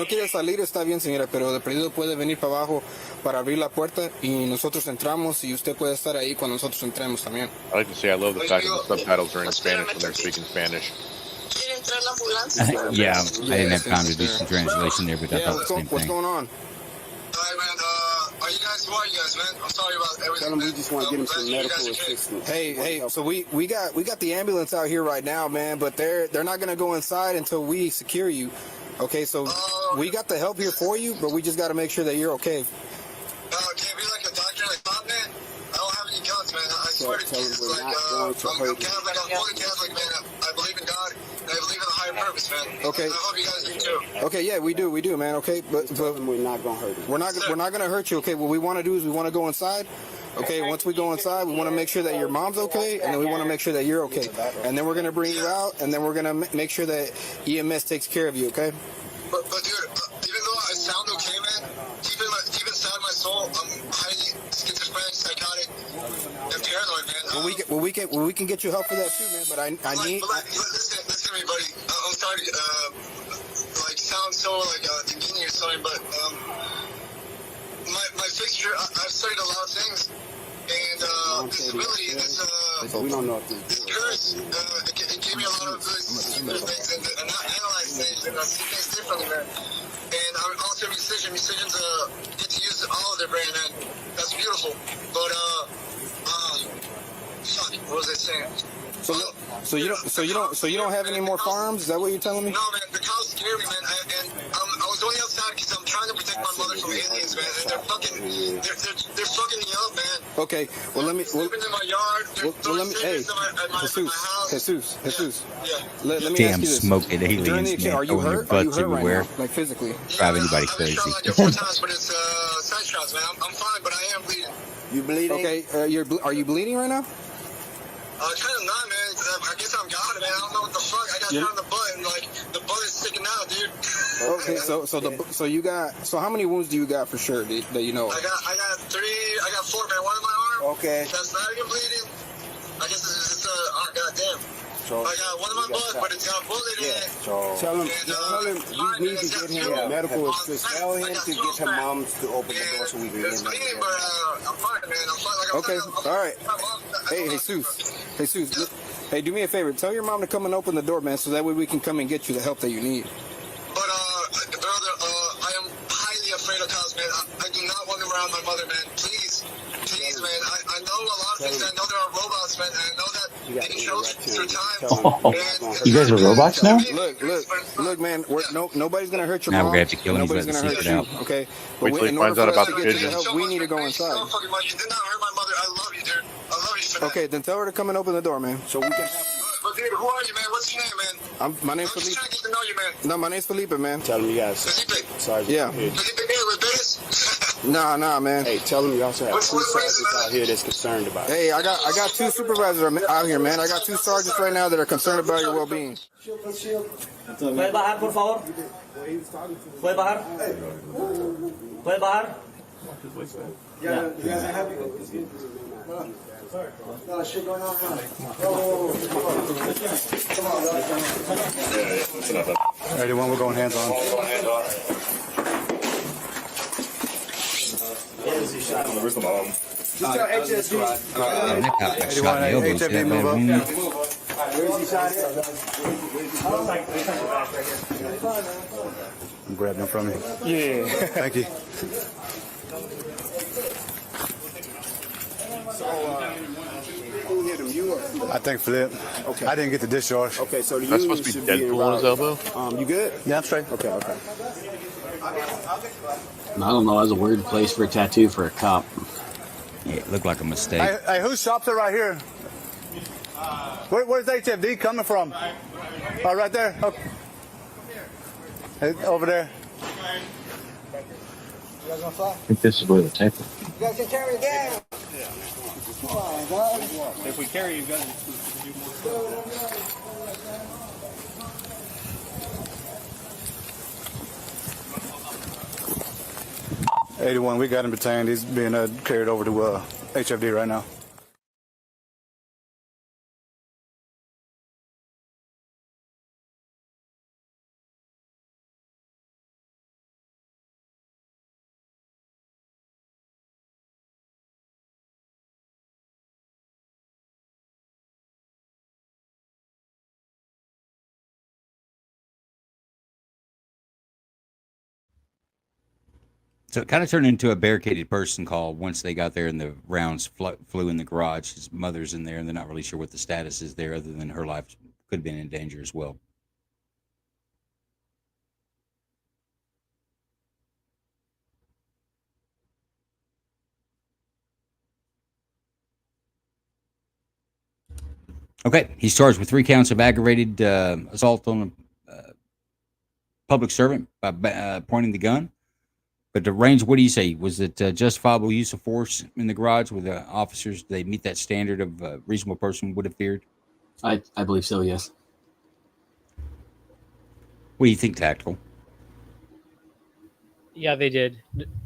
quiere salir, está bien, señora, pero de perdido puede venir para abajo para abrir la puerta y nosotros entramos y usted puede estar ahí cuando nosotros entremos también. I like to say I love the fact that the subtitles are in Spanish when they're speaking Spanish. Yeah, I didn't have time to do some translation there, but I thought the same thing. What's going on? Are you guys, who are you guys, man? I'm sorry about everything. Tell him we just want to get him some medical assistance. Hey, so we got the ambulance out here right now, man, but they're not gonna go inside until we secure you. Okay, so we got the help here for you, but we just got to make sure that you're okay. Can you be like a doctor like Bob, man? I don't have any guns, man. I swear to Jesus, like, I'm Catholic, I'm fully Catholic, man. I believe in God, and I believe in a higher purpose, man. Okay. I hope you guys do too. Okay, yeah, we do, man. Okay, but we're not gonna hurt him. We're not gonna hurt you. Okay, what we want to do is we want to go inside. Okay, once we go inside, we want to make sure that your mom's okay, and then we want to make sure that you're okay. And then we're going to bring you out, and then we're going to make sure that EMS takes care of you, okay? But dude, even though I sound okay, man, deep inside my soul, I'm highly schizophrenic, psychotic, and paranoid, man. Well, we can get you help for that too, man. But I need. Listen to me, buddy. I'm sorry, like sound so like demeaning or something, but my fixture, I've studied a lot of things, and this ability, this curse, it gave me a lot of really things and not analyze things and see things differently, man. And I'm also a musician. Musicians get to use all of their brain, man. That's beautiful. But fuck, what was I saying? So you don't have any more farms? Is that what you're telling me? No, man. The cows scare me, man. I was only outside because I'm trying to protect my mother from aliens, man. And they're fucking me up, man. Okay. Well, let me. Sleeping in my yard. Let me. Hey, Jesus. Yeah. Let me Damn ask you this. smoking aliens, man, Are you throwing their hurt? Are you butts hurt right everywhere. now? Like physically? Drive anybody crazy. Like 4 times, but it's side shots, man. I'm fine, but I am bleeding. You bleeding? Okay. Are you bleeding right now? Kind of not, man. I guess I'm God, man. I don't know what the fuck. I got shot in the butt, and like the butt is sticking out, dude. Okay, so how many wounds do you got for sure that you know? I got 3. I got 4, man. One in my arm. Okay. That's not even bleeding. I guess it's goddamn. I got one in my butt, but it's got a bullet in it. Tell him you need to get him medical assist. Tell him to get her mom to open the door so we can get him. I'm fine, man. I'm fine. Like, Okay, all right. Hey, Jesus, look, hey, do me a favor. Tell your mom to come and open the door, man, so that way we can come and get you the help that you need. But brother, I am highly afraid of cows, man. I do not want them around my mother, man. Please, man. I know a lot of things. I know there are robots, man. And I know that they chose through time. You guys are robots now? Look, man. Nobody's gonna hurt your Now mom. we're gonna have to kill him. Nobody's He's gonna about to hurt seek it you. out. Okay. Wait till he in order finds out for us about to the get you the pigeons. help, we need to go inside. So fucking much. You did not hurt my mother. I love you, dude. I love you for that. Okay, then tell her to come and open the door, man, so we can help you. But dude, who are you, man? What's your name, man? My name's I'm just Felipe. trying to get to know you, man. No, my name's Felipe, man. Tell him you guys. Felipe. Sergeant. Yeah. Felipe Miller with Bettis? Nah, man. Hey, tell him you also have 2 sergeants out here that's concerned about it. Hey, I got 2 supervisors out here, man. I got 2 sergeants right now that are concerned about your well-being. ¿Puede bajar, por favor? ¿Puede bajar? ¿Puede bajar? Yeah. You guys are happy? No, shit going on now. Come on, 81, we're going hands on. Where's the mom? Man, that cop got shot in the elbows. HFD, That move up. man, Where is he shot? I'm grabbing him from you. Yeah. Thank you. Who hit him? You or? I think Flip. Okay. I didn't get the discharge. Okay, so the That's union supposed to be should Deadpool on his elbow? You good? Yeah, I'm straight. Okay. I don't know. That's a weird place for a tattoo for a cop. yeah, it looked like a mistake. Hey, whose shop's it right here? Where's HFD coming from? Oh, right there. Okay. Hey, over there. I think this is where the tape is. You guys can carry it down. Come on, guys. If we carry you guys. 81, we got him detained. He's being carried over to HFD right now. So it kind of turned into a barricaded person call once they got there and the rounds flew in the garage. His mother's in there and they're not really sure what the status is there other than her life could have been in danger as well. Okay, he's charged with 3 counts of aggravated assault on a public servant by pointing the gun. But the range, what do you say? Was it justifiable use of force in the garage with the officers? Did they meet that standard of reasonable person would have feared? I believe so, yes. What do you think, Tactical? Yeah, they did.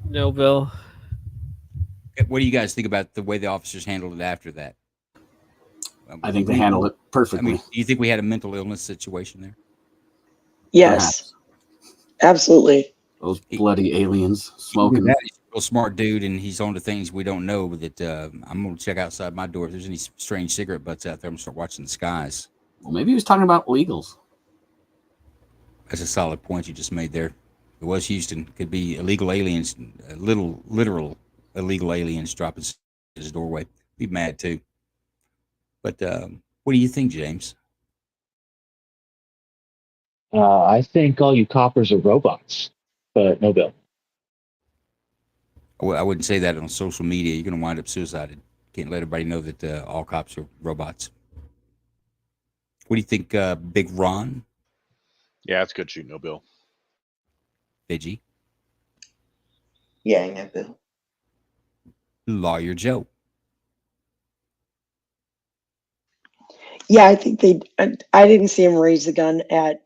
No, Bill. What do you guys think about the way the officers handled it after that? I think they handled it perfectly. I mean, do you think we had a mental illness situation there? Yes, absolutely. Those bloody aliens smoking. He's a real smart dude, and he's on to things we don't know. That I'm going to check outside my door. If there's any strange cigarette butts out there, I'm going to start watching the skies. Well, maybe he was talking about illegals. That's a solid point you just made there. It was Houston. Could be illegal aliens, literal illegal aliens dropping his doorway. Be mad too. But what do you think, James? I think all you coppers are robots, but no, Bill. I wouldn't say that on social media. You're going to wind up suicided. Can't let everybody know that all cops are robots. What do you think, Big Ron? Yeah, it's good shooting, no Bill. Veggie? Yeah, I know, Bill. Lawyer Joe? Yeah, I think I didn't see him raise the gun at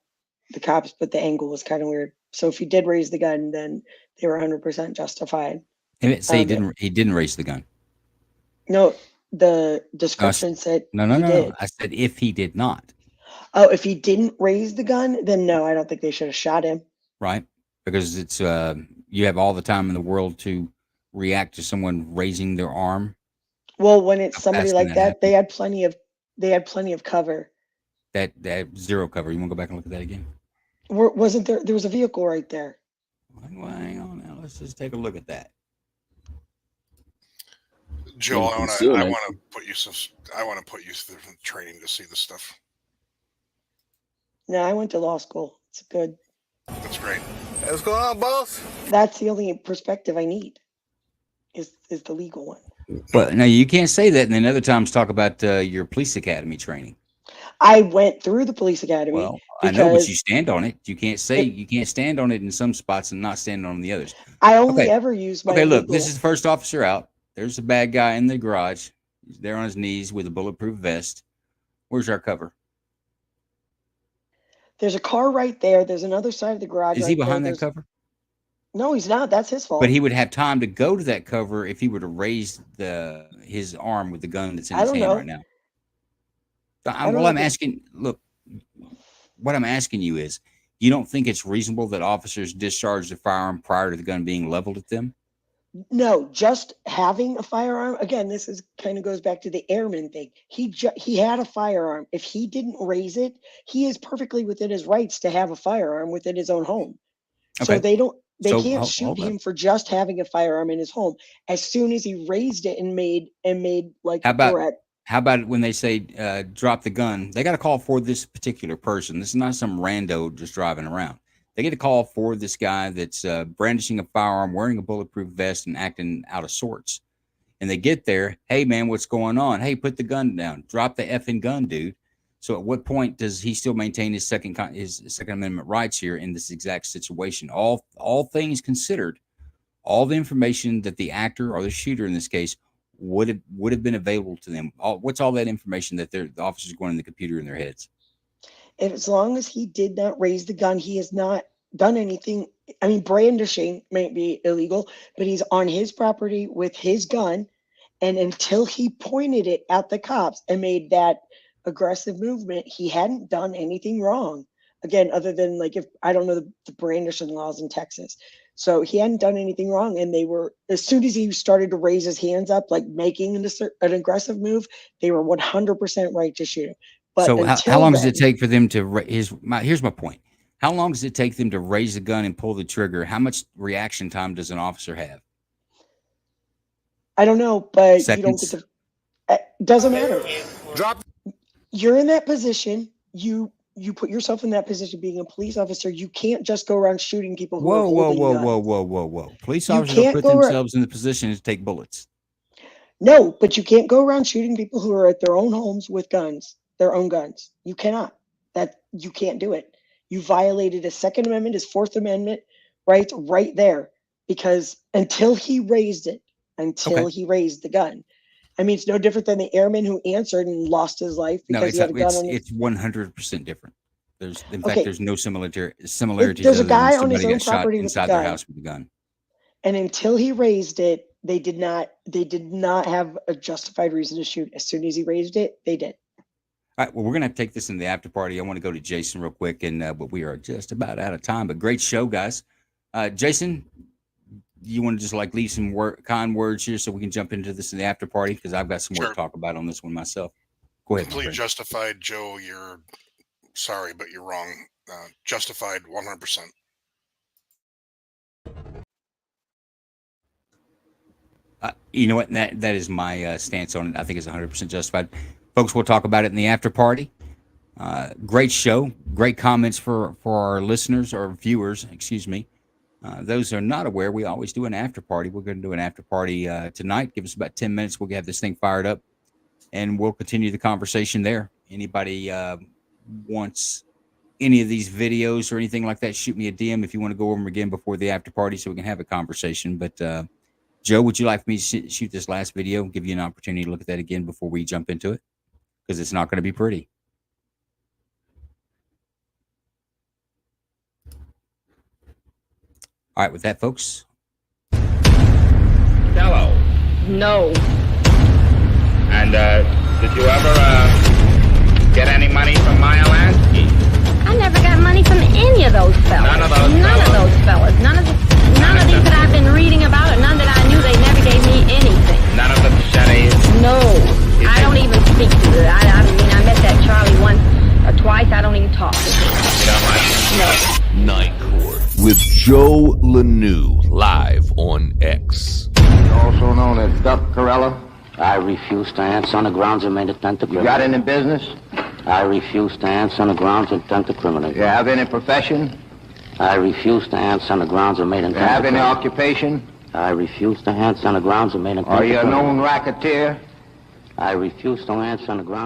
the cops, but the angle was kind of weird. So if he did raise the gun, then they were 100% justified. Say he didn't raise the gun. No, the description said No. did. I said if he did not. Oh, if he didn't raise the gun, then no, I don't think they should have shot him. Right? Because it's you have all the time in the world to react to someone raising their arm. Well, when it's How somebody fast like can that, that they had plenty of cover. That zero cover. You want to go back and look at that again? Wasn't there? There was a vehicle right there. Well, hang on now. Let's just take a look at that. Joe, I want to put you through training to see this stuff. No, I went to law school. It's good. That's great. Hey, what's going on, boss? That's the only perspective I need. Is the legal one. Well, no, you can't say that, and then other times talk about your police academy training. I went through the police academy. Well, I know, but you stand on it. You can't say you can't stand on it in some spots and not stand on the others. I only ever use my. Okay, look, legal. this is the first officer out. There's a bad guy in the garage. He's there on his knees with a bulletproof vest. Where's our cover? There's a car right there. There's another side of the garage. Is right he behind there. that cover? No, he's not. That's his fault. But he would have time to go to that cover if he were to raise his arm with the gun that's in his hand right now. I'm asking, look, what I'm asking you is, you don't think it's reasonable that officers discharge the firearm prior to the gun being leveled at them? No, just having a firearm. Again, this is kind of goes back to the airman thing. He had a firearm. If he didn't raise it, he is perfectly within his rights to have a firearm within his own home. Okay. So they So, can't shoot hold on. him for just having a firearm in his home. As soon as he raised it and made like How a about threat. how about when they say drop the gun? They got to call for this particular person. This is not some rando just driving around. They get a call for this guy that's brandishing a firearm, wearing a bulletproof vest, and acting out of sorts. And they get there. Hey, man, what's going on? Hey, put the gun down. Drop the effing gun, dude. So at what point does he still maintain his Second Amendment rights here in this exact situation? All things considered, all the information that the actor or the shooter in this case would have been available to them. What's all that information that the officers are going in the computer in their heads? As long as he did not raise the gun, he has not done anything. I mean, brandishing may be illegal, but he's on his property with his gun. And until he pointed it at the cops and made that aggressive movement, he hadn't done anything wrong. Again, other than like, if I don't know the brandishing laws in Texas. So he hadn't done anything wrong. And they were, as soon as he started to raise his hands up, like making an aggressive move, they were 100% right to shoot him. But So how long does it then- take for them to here's my point. How long does it take them to raise the gun and pull the trigger? How much reaction time does an officer have? I don't know, but Seconds. you don't get to. It doesn't matter. You're in that position. You put yourself in that position. Being a police officer, you can't just go around shooting people who are holding guns. Police You officers don't can't put go around- themselves in the position to take bullets. No, but you can't go around shooting people who are at their own homes with guns, their own guns. You cannot. You can't do it. You violated his Second Amendment, his Fourth Amendment rights right there. because until he raised it, he raised the gun. I mean, it's no different than the airman who answered and lost his life No, because it's he had a gun on his. it's 100% different. There's in Okay. fact there's no similarities. There's a other than guy on his somebody own got shot property with a inside their gun. house with a gun. And until he raised it, they did not have a justified reason to shoot. As soon as he raised it, they did. All right, well, we're gonna have to take this in the after party. I want to go to Jason real quick, and but we are just about out of time. But great show, guys. Jason, you want to just like leave some kind words here so we can jump into this in the after party, because I've got some more to talk about on this one myself. Go ahead. my Completely friend. justified, Joe. You're sorry, but you're wrong. Justified 100%. You know what? That is my stance on it. I think it's 100% justified. Folks, we'll talk about it in the after party. Great show. Great comments for our listeners or viewers, excuse me. Those who are not aware, we always do an after party. We're going to do an after party tonight. Give us about 10 minutes. We'll have this thing fired up, and we'll continue the conversation there. Anybody wants any of these videos or anything like that, shoot me a DM if you want to go over them again before the after party so we can have a conversation. But Joe, would you like me to shoot this last video and give you an opportunity to look at that again before we jump into it? Because it's not going to be pretty. All right, with that, folks. Hello. No. And did you ever get any money from Maya Lansky? I never got money from any of those fellas. None of those None fellas? of those fellas. None of these that I've been reading about, and none that I knew. They never gave me anything. None of the Shennies? No. I don't even speak to it. I mean, I met that Charlie once or twice. I don't even talk to him. You don't like No. Night Court with Joe Lanou live on X. Also known as Duck Corella. I refuse to answer on the grounds of main intent to You criminate. got any business? I refuse to answer on the grounds of intent to criminate. You have any profession? I refuse to answer on the grounds of main You intent have to any criminate. occupation? I refuse to answer on the grounds of main intent Are to you a criminate. known racketeer? I refuse to answer on the grounds